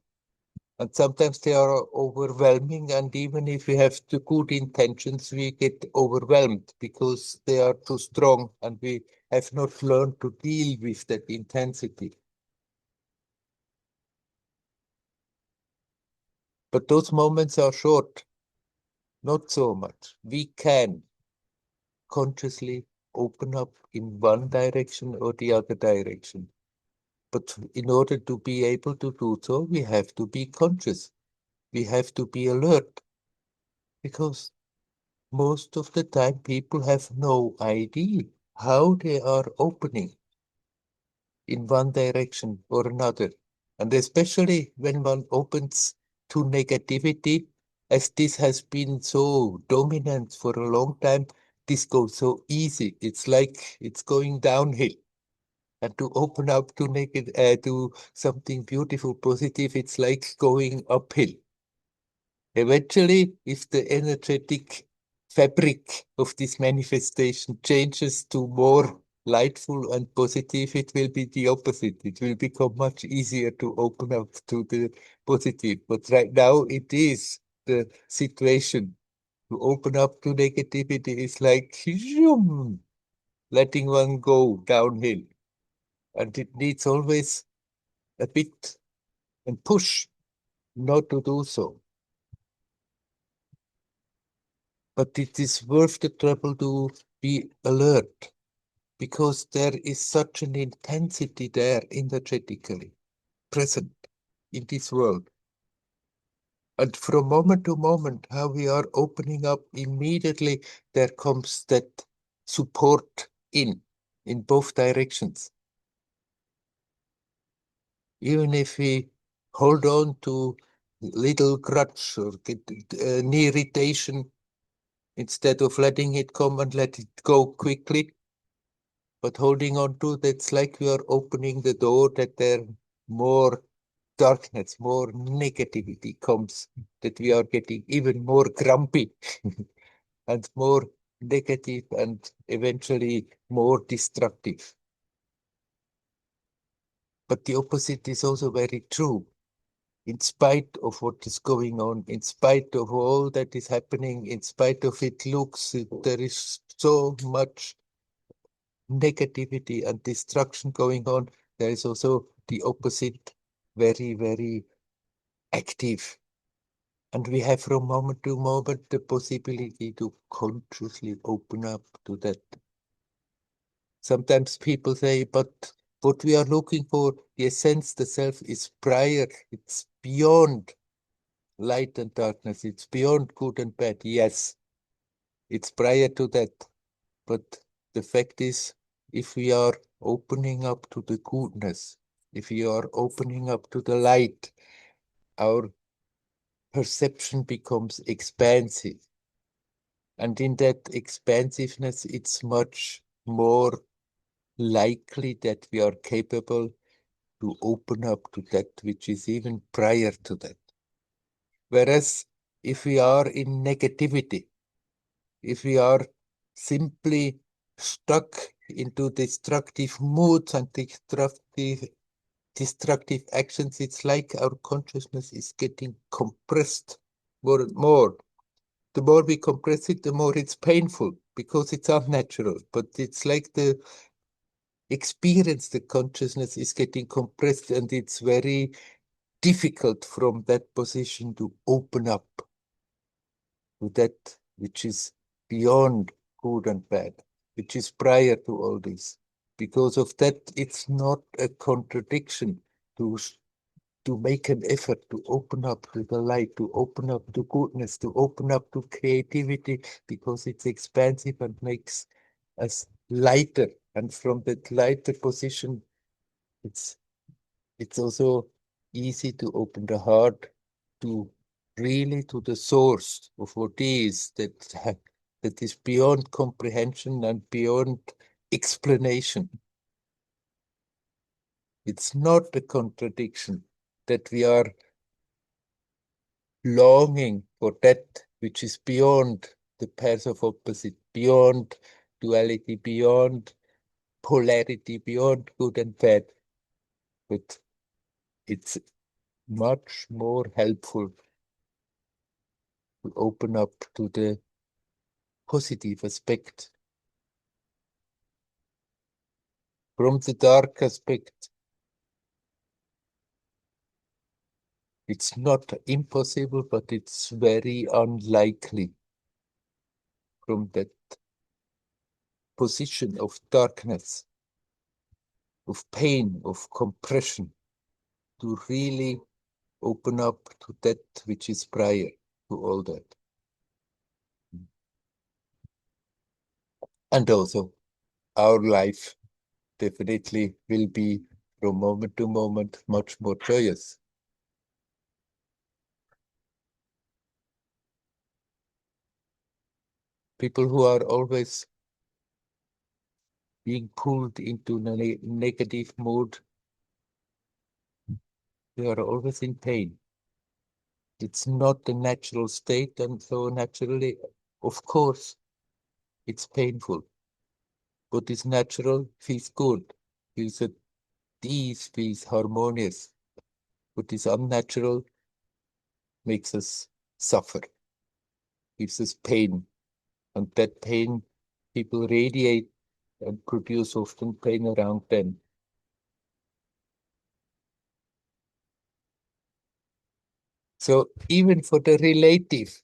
and sometimes they are overwhelming. And even if we have the good intentions, we get overwhelmed because they are too strong and we have not learned to deal with that intensity. But those moments are short, not so much. We can consciously open up in one direction or the other direction. But in order to be able to do so, we have to be conscious. We have to be alert, because most of the time people have no idea how they are opening in one direction or another. And especially when one opens to negativity, as this has been so dominant for a long time, this goes so easy. It's like it's going downhill. And to open up to to something beautiful, positive, it's like going uphill. Eventually, if the energetic fabric of this manifestation changes to more lightful and positive, it will be the opposite. It will become much easier to open up to the positive. But right now, it is the situation. To open up to negativity is like zoom, letting one go downhill. And it needs always a bit and push not to do so. But it is worth the trouble to be alert because there is such an intensity there energetically present in this world. And from moment to moment, how we are opening up, immediately there comes that support in both directions. Even if we hold on to little grudge or get an irritation, instead of letting it come and let it go quickly, but holding on to that's like we are opening the door that there more darkness, more negativity comes, that we are getting even more grumpy and more negative and eventually more destructive. But the opposite is also very true. In spite of what is going on, in spite of all that is happening, in spite of it looks, there is so much negativity and destruction going on, there is also the opposite, very, very active. And we have from moment to moment the possibility to consciously open up to that. Sometimes people say, but what we are looking for, the essence, the self, is prior, it's beyond light and darkness, it's beyond good and bad. Yes, it's prior to that. But the fact is, if we are opening up to the goodness, if we are opening up to the light, our perception becomes expansive. And in that expansiveness, it's much more likely that we are capable to open up to that which is even prior to that. Whereas if we are in negativity, if we are simply stuck into destructive moods and destructive actions, it's like our consciousness is getting compressed more and more. The more we compress it, the more it's painful because it's unnatural. But it's like the experience, the consciousness is getting compressed, and it's very difficult from that position to open up to that which is beyond good and bad, which is prior to all this. Because of that, it's not a contradiction to make an effort to open up to the light, to open up to goodness, to open up to creativity, because it's expansive and makes us lighter. And from that lighter position, it's also easy to open the heart to really to the source of what is that is beyond comprehension and beyond explanation. It's not a contradiction that we are longing for that which is beyond the pairs of opposite, beyond duality, beyond polarity, beyond good and bad. But it's much more helpful to open up to the positive aspect. From the dark aspect, it's not impossible, but it's very unlikely from that position of darkness, of pain, of compression, to really open up to that which is prior to all that. And also, our life definitely will be, from moment to moment, much more joyous. People who are always being pulled into a negative mood, they are always in pain. It's not the natural state, and so naturally, of course, it's painful. What is natural feels good, feels at ease, feels harmonious. What is unnatural makes us suffer, gives us pain, and that pain people radiate and produce often pain around them. So even for the relative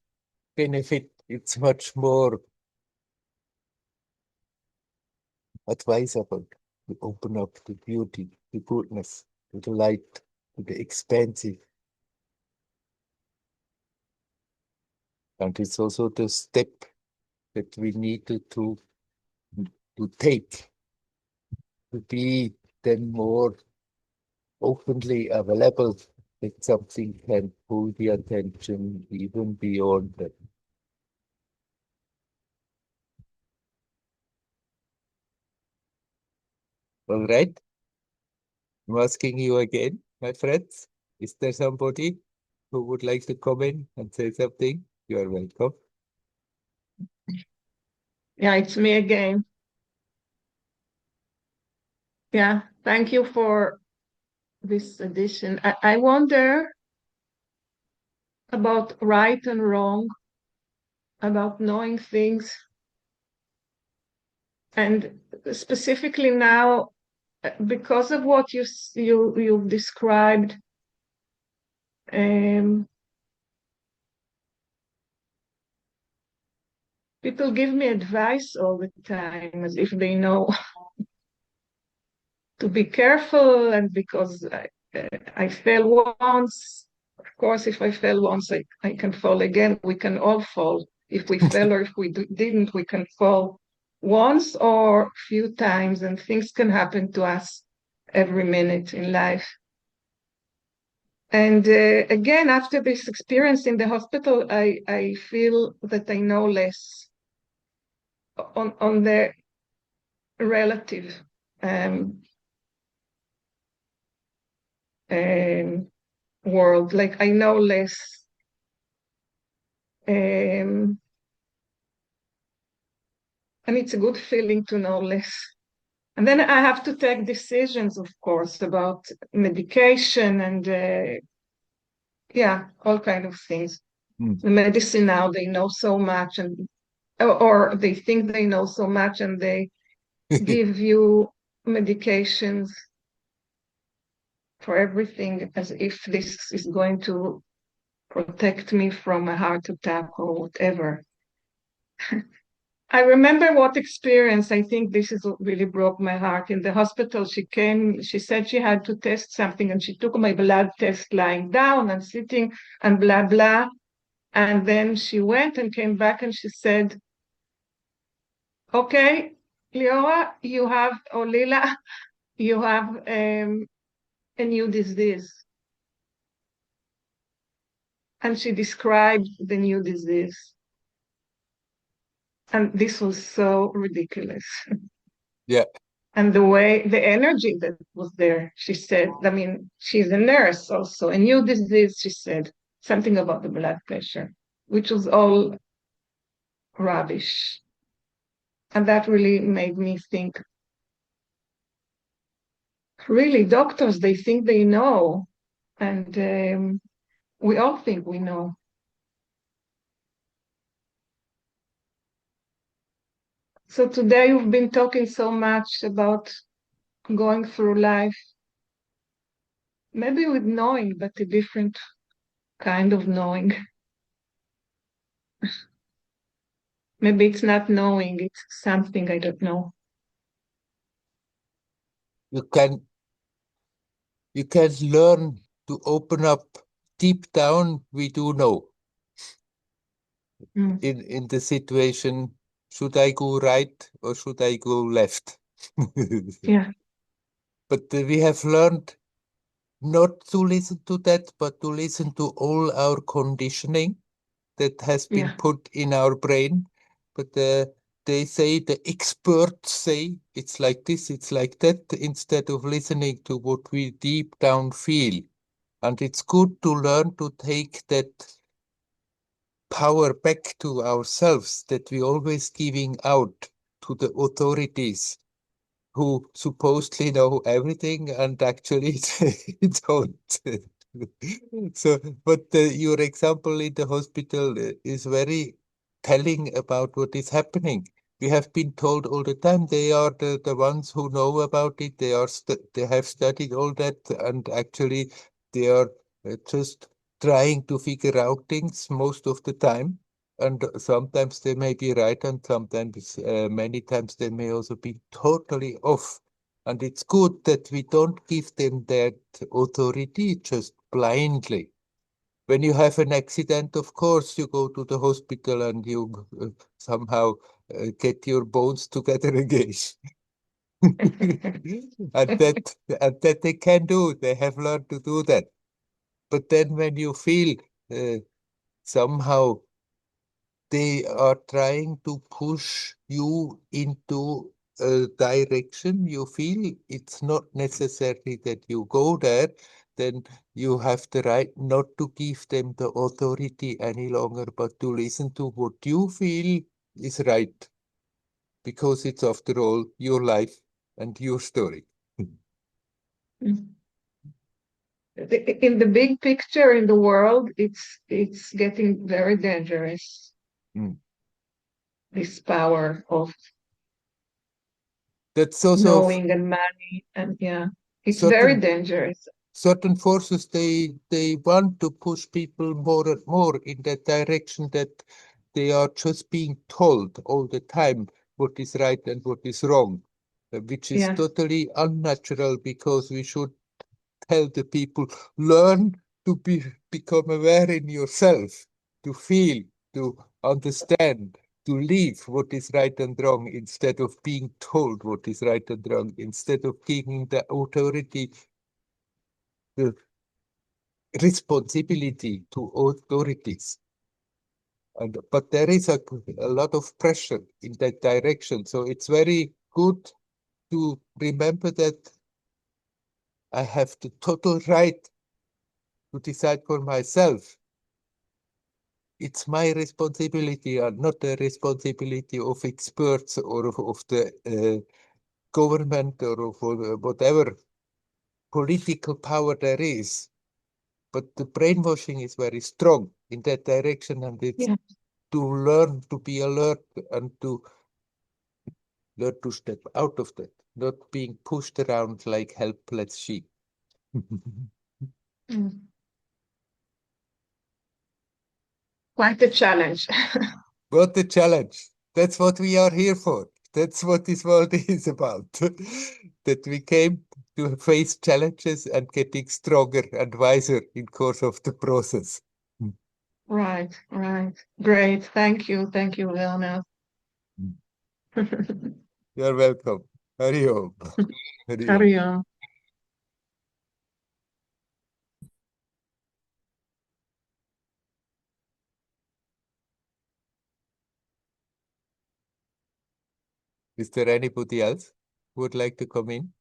benefit, it's much more advisable to open up to beauty, to goodness, to the light, to the expansive. And it's also the step that we needed to take to be then more openly available, that something can pull the attention even beyond that. All right. I'm asking you again, my friends. Is there somebody who would like to come in and say something? You are welcome. Yeah, it's me again. Yeah, thank you for this edition. I wonder about right and wrong, about knowing things, and specifically now, because of what you've described, people give me advice all the time as if they know to be careful, and because I fell once, of course, if I fell once, I can fall again. We can all fall. If we fell or if we didn't, we can fall once or a few times, and things can happen to us every minute in life. And again, after this experience in the hospital, I feel that I know less on the relative world. Like I know less. And it's a good feeling to know less. And then I have to take decisions, of course, about medication and all kind of things. The medicine now, they know so much, and or they think they know so much, and they give you medications for everything as if this is going to protect me from a heart attack or whatever. I remember what experience, I think this is what really broke my heart. In the hospital, she came, she said she had to test something, and she took my blood test lying down and sitting and blah, blah. And then she went and came back and she said, okay, Leora, you have, or Lila, you have a new disease. And she described the new disease. And this was so ridiculous. Yeah. And the way, the energy that was there, she said, I mean, she's a nurse also, a new disease, she said, something about the blood pressure, which was all rubbish. And that really made me think, really, doctors, they think they know. And we all think we know. So today we've been talking so much about going through life, maybe with knowing, but a different kind of knowing. Maybe it's not knowing, it's something I don't know. You can learn to open up deep down. We do know in the situation, should I go right or should I go left? Yeah. But we have learned not to listen to that, but to listen to all our conditioning that has been put in our brain. But they say, the experts say, it's like this, it's like that, instead of listening to what we deep down feel. And it's good to learn to take that power back to ourselves that we always giving out to the authorities who supposedly know everything and actually don't. So, but your example in the hospital is very telling about what is happening. We have been told all the time they are the ones who know about it. They are they have studied all that, and actually they are just trying to figure out things most of the time. and sometimes they may be right, and sometimes, many times, they may also be totally off. And it's good that we don't give them that authority just blindly. When you have an accident, of course, you go to the hospital and you somehow get your bones together again. and that they can do. They have learned to do that. But then when you feel somehow they are trying to push you into a direction you feel it's not necessary that you go there, then you have the right not to give them the authority any longer, but to listen to what you feel is right, because it's after all your life and your story. In the big picture in the world, it's getting very dangerous. Mm. This power of That's also knowing and money, and yeah, it's very certain dangerous. certain forces, they want to push people more and more in that direction, that they are just being told all the time what is right and what is wrong, which is Yeah, totally unnatural, because we should tell the people, learn to become aware in yourself, to feel, to understand, to live what is right and wrong, instead of being told what is right and wrong, instead of giving the authority, the responsibility to authorities. But there is a lot of pressure in that direction. So it's very good to remember that I have the total right to decide for myself. It's my responsibility and not the responsibility of experts or of the government or of whatever political power there is. But the brainwashing is very strong in that direction, and it's yeah. to learn to be alert and to learn to step out of that, not being pushed around like helpless sheep. Mm. Quite a challenge. What a challenge. That's what we are here for. That's what this world is about. That we came to face challenges and getting stronger and wiser in course of the process. Right, right. Great. Thank you, Werner. You're welcome. Hari Om. Hari Om. Carry on. Is there anybody else who would like to come in?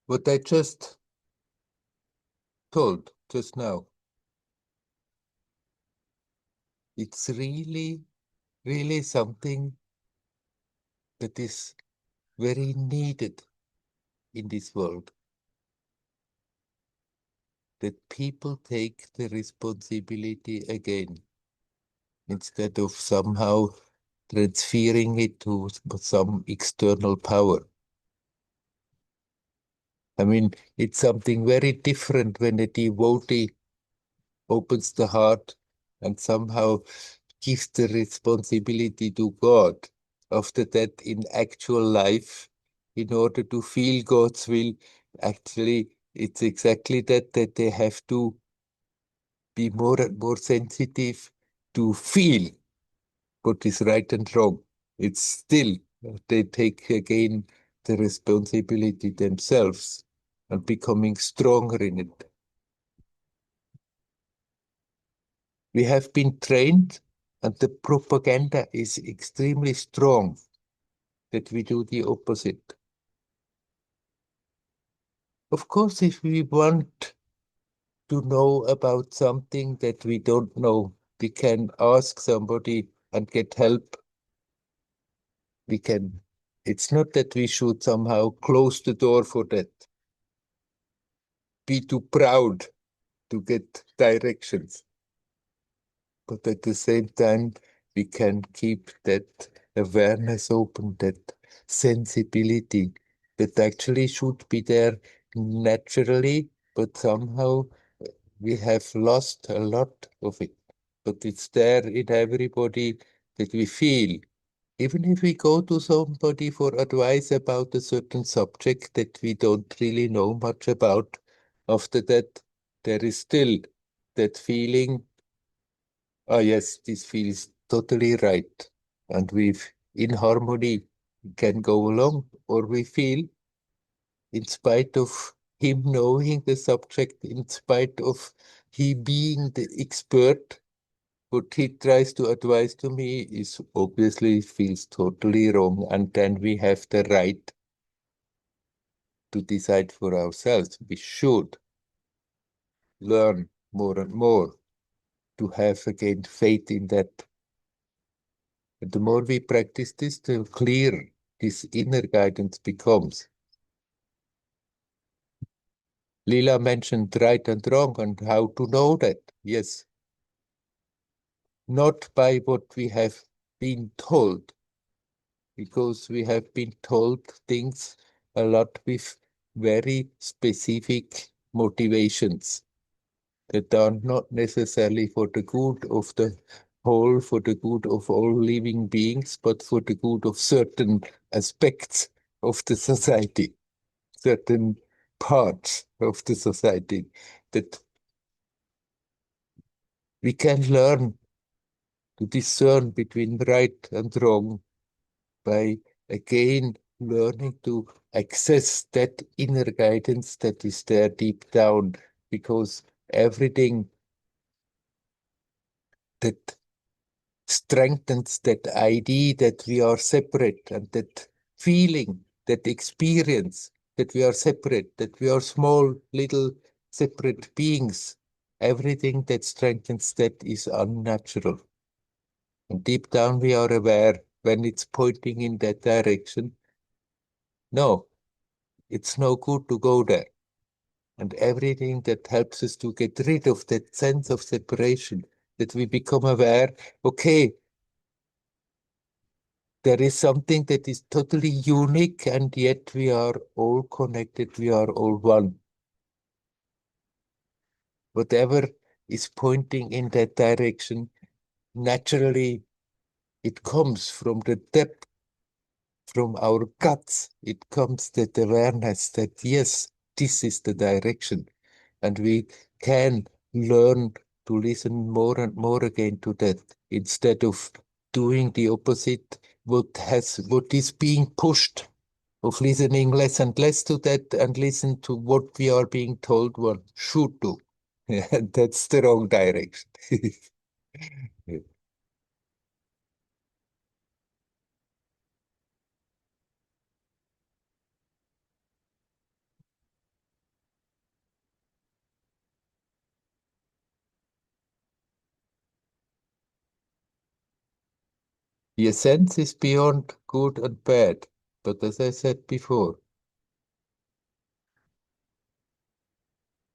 What I just told just now, it's really, really something that is very needed in this world. That people take the responsibility again, instead of somehow transferring it to some external power. I mean, it's something very different when a devotee opens the heart and somehow gives the responsibility to God. After that, in actual life, in order to feel God's will, actually, it's exactly that they have to be more and more sensitive to feel what is right and wrong. It's still, they take again the responsibility themselves and becoming stronger in it. We have been trained, and the propaganda is extremely strong that we do the opposite. Of course, if we want to know about something that we don't know, we can ask somebody and get help. We can. It's not that we should somehow close the door for that. Be too proud to get directions. But at the same time, we can keep that awareness open, that sensibility that actually should be there naturally, but somehow we have lost a lot of it. But it's there in everybody that we feel. Even if we go to somebody for advice about a certain subject that we don't really know much about, after that, there is still that feeling, oh yes, this feels totally right. And we've in harmony can go along, or we feel, in spite of him knowing the subject, in spite of he being the expert, what he tries to advise to me is obviously feels totally wrong, and then we have the right to decide for ourselves. We should learn more and more to have again faith in that. And the more we practice this, the clearer this inner guidance becomes. Lila mentioned right and wrong and how to know that. Yes, not by what we have been told, because we have been told things a lot with very specific motivations that are not necessarily for the good of the whole, for the good of all living beings, but for the good of certain aspects of the society, certain parts of the society, that we can learn to discern between right and wrong by again learning to access that inner guidance that is there deep down, because everything that strengthens that idea that we are separate, and that feeling, that experience that we are separate, that we are small little separate beings, everything that strengthens that is unnatural. And deep down we are aware when it's pointing in that direction, no, it's no good to go there. And everything that helps us to get rid of that sense of separation, that we become aware, okay, there is something that is totally unique, and yet we are all connected, we are all one. Whatever is pointing in that direction, naturally, it comes from the depth, from our guts. It comes that awareness that, yes, this is the direction. And we can learn to listen more and more again to that, instead of doing the opposite, what is being pushed, of listening less and less to that and listen to what we are being told one should do. That's the wrong direction. The essence is beyond good and bad, but as I said before,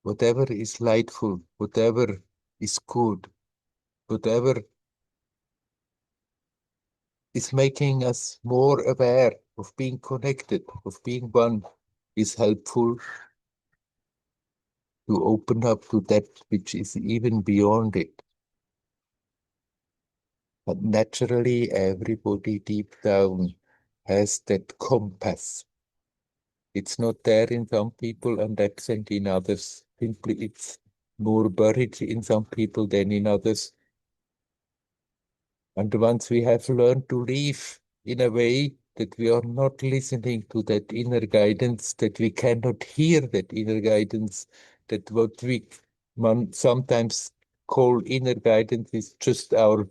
whatever is lightful, whatever is good, whatever is making us more aware of being connected, of being one, is helpful to open up to that which is even beyond it. But naturally, everybody deep down has that compass. It's not there in some people and absent in others. Simply, it's more buried in some people than in others. And once we have learned to live in a way that we are not listening to that inner guidance, that we cannot hear that inner guidance, that what we sometimes call inner guidance is just our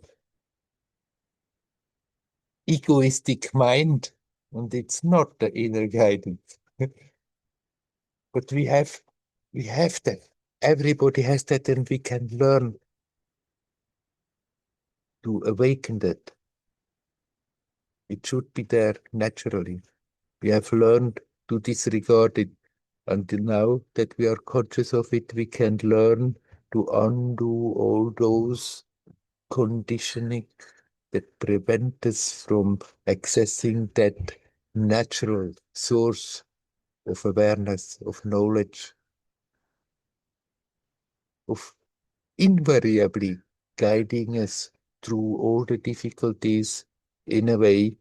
egoistic mind, and it's not the inner guidance. But we have that. Everybody has that, and we can learn to awaken that. It should be there naturally. We have learned to disregard it. Until now that we are conscious of it, we can learn to undo all those conditioning that prevent us from accessing that natural source of awareness, of knowledge, of invariably guiding us through all the difficulties in a way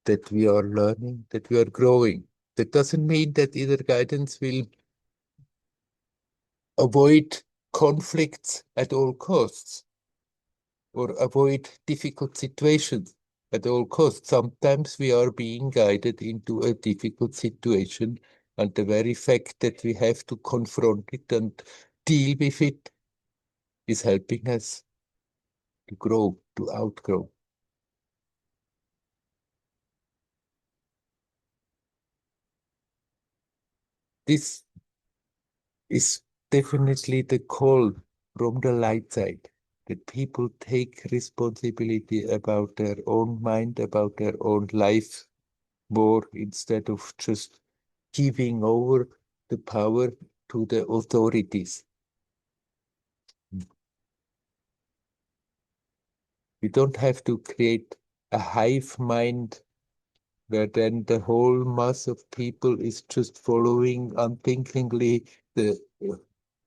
that we are learning, that we are growing. That doesn't mean that inner guidance will avoid conflicts at all costs or avoid difficult situations at all costs. Sometimes we are being guided into a difficult situation, and the very fact that we have to confront it and deal with it is helping us to grow, to outgrow. This is definitely the call from the light side, that people take responsibility about their own mind, about their own life more, instead of just giving over the power to the authorities. We don't have to create a hive mind where then the whole mass of people is just following unthinkingly the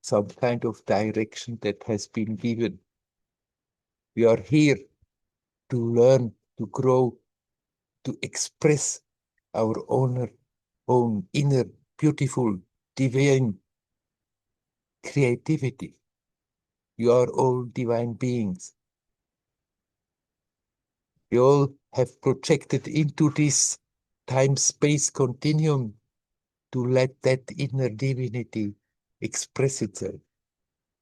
some kind of direction that has been given. We are here to learn, to grow, to express our own inner, beautiful, divine creativity. You are all divine beings. We all have projected into this time-space continuum to let that inner divinity express itself,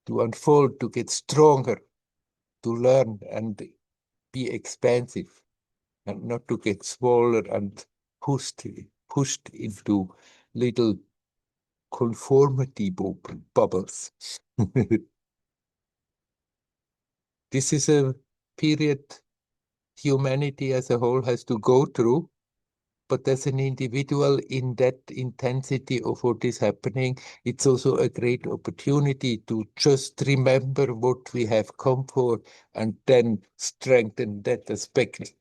to unfold, to get stronger, to learn and be expansive, and not to get smaller and pushed into little conformity bubbles. This is a period humanity as a whole has to go through, but as an individual in that intensity of what is happening, it's also a great opportunity to just remember what we have come for and then strengthen that aspect.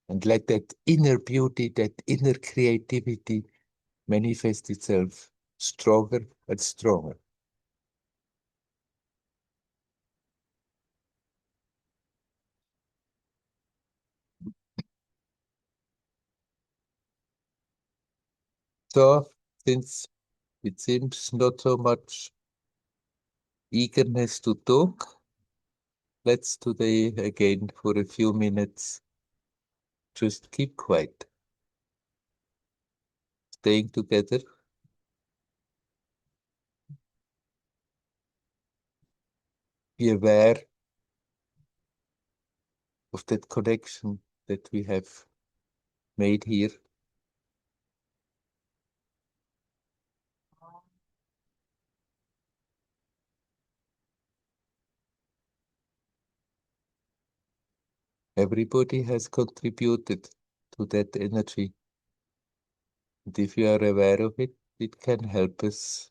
And let that inner beauty, that inner creativity manifest itself stronger and stronger. So, since it seems not so much eagerness to talk, let's today again for a few minutes just keep quiet, staying together. Be aware of that connection that we have made here. Everybody has contributed to that energy. And if you are aware of it, it can help us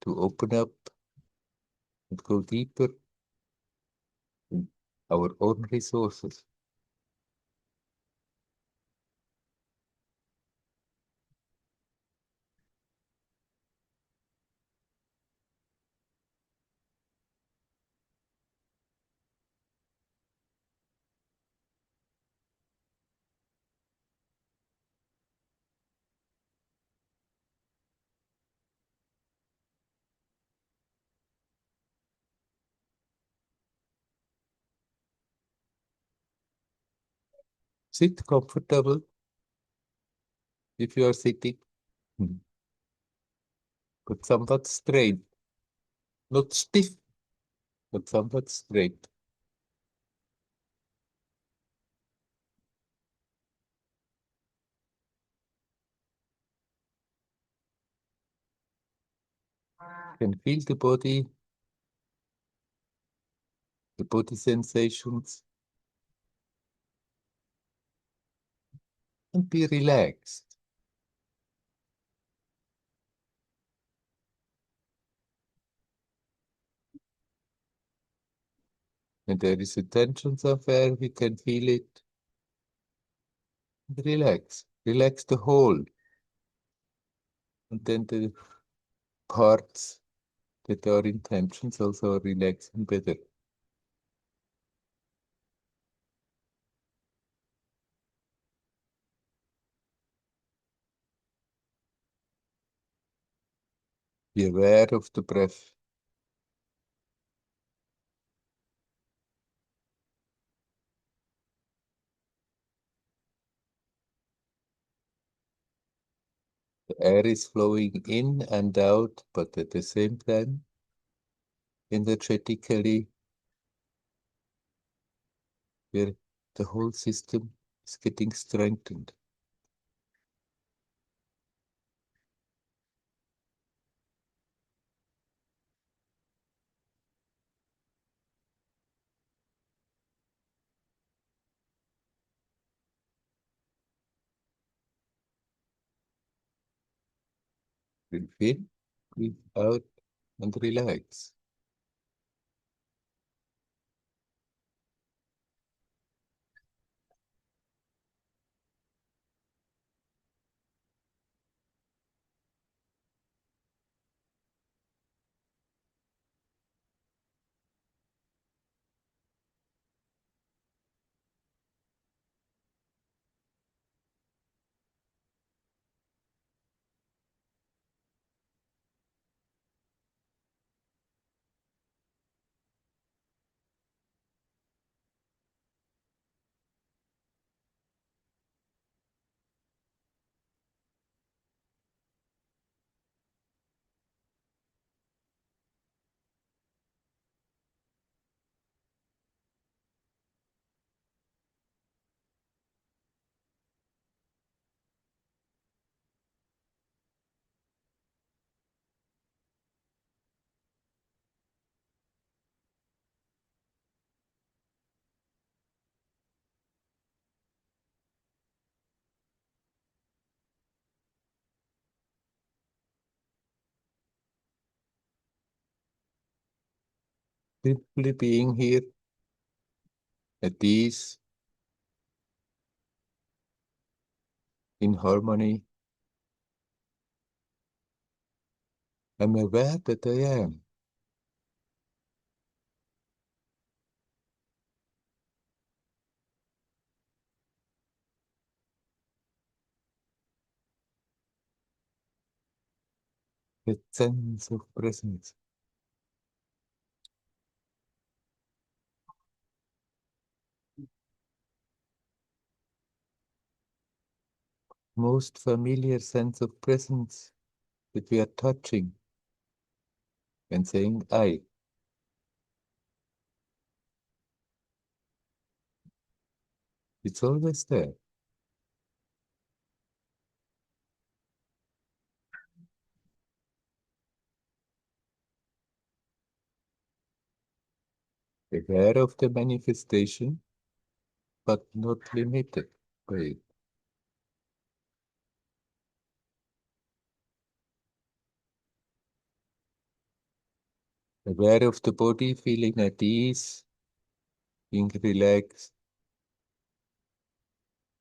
to open up and go deeper in our own resources. Sit comfortable if you are sitting, but somewhat straight, not stiff, but somewhat straight. You can feel the body sensations, and be relaxed. When there is a tension somewhere, we can feel it. And relax. Relax the whole. And then the parts that are in tensions also are relaxing better. Be aware of the breath. The air is flowing in and out, but at the same time, energetically, where the whole system is getting strengthened. Breathe in, breathe out, and relax. Simply being here at ease, in harmony. I'm aware that I am. That sense of presence. Most familiar sense of presence that we are touching and saying I. It's always there. Aware of the manifestation, but not limited by it. Aware of the body, feeling at ease, being relaxed.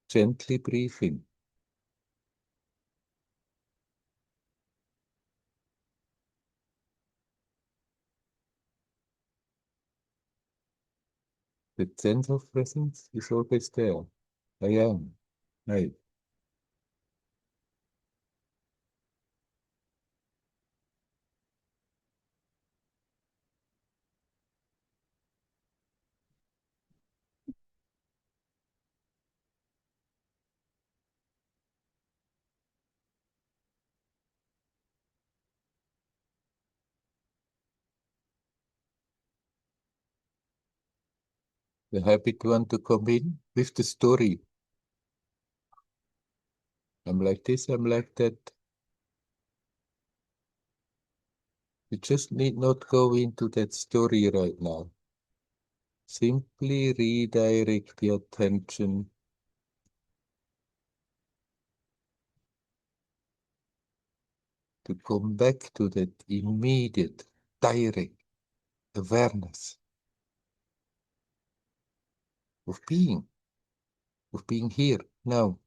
Gently breathing. The sense of presence is always there. I am. I. The habit want to come in with the story. I'm like this, I'm like that. You just need not go into that story right now. Simply redirect the attention to come back to that immediate, direct awareness. of being here now,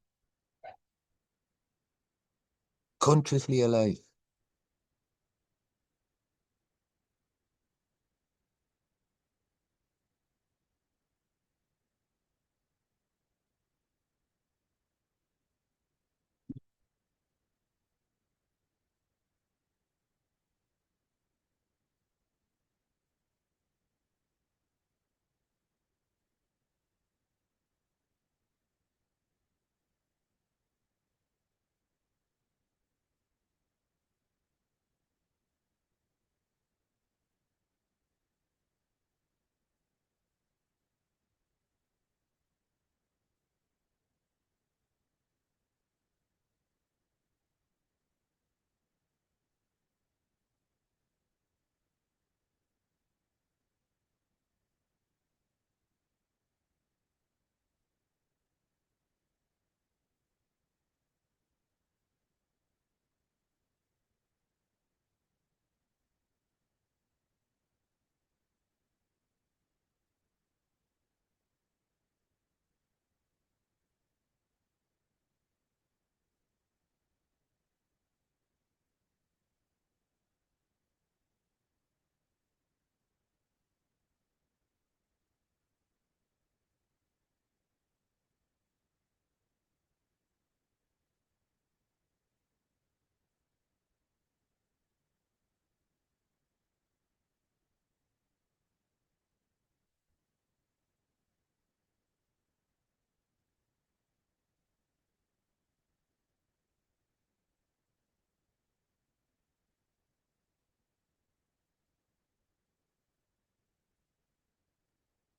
consciously alive.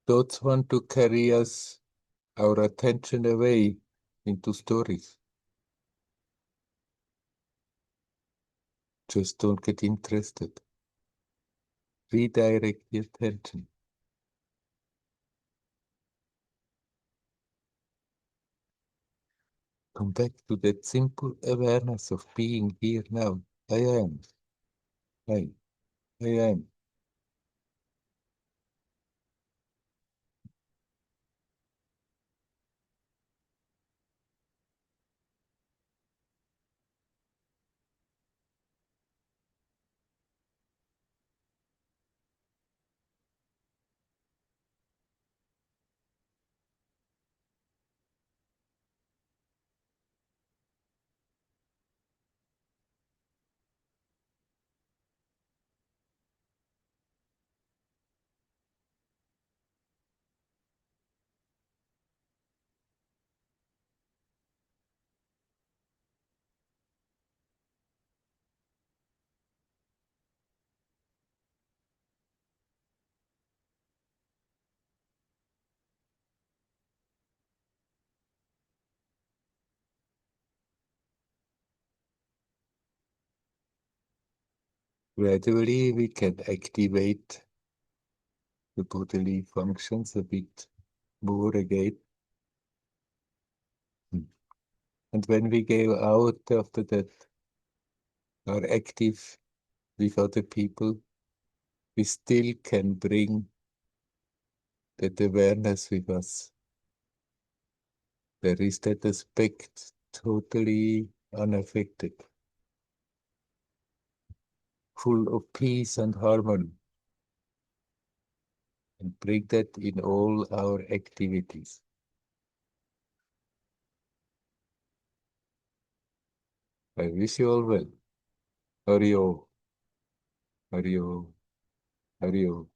Thoughts want to carry us, our attention away into stories. Just don't get interested. Redirect the attention. Come back to that simple awareness of being here now. I am. I am. Gradually, we can activate the bodily functions a bit more again. And when we go out after that, are active with other people, we still can bring that awareness with us. There is that aspect totally unaffected, full of peace and harmony. And bring that in all our activities. I wish you all well. Hari Om. Hari Om. Hari Om.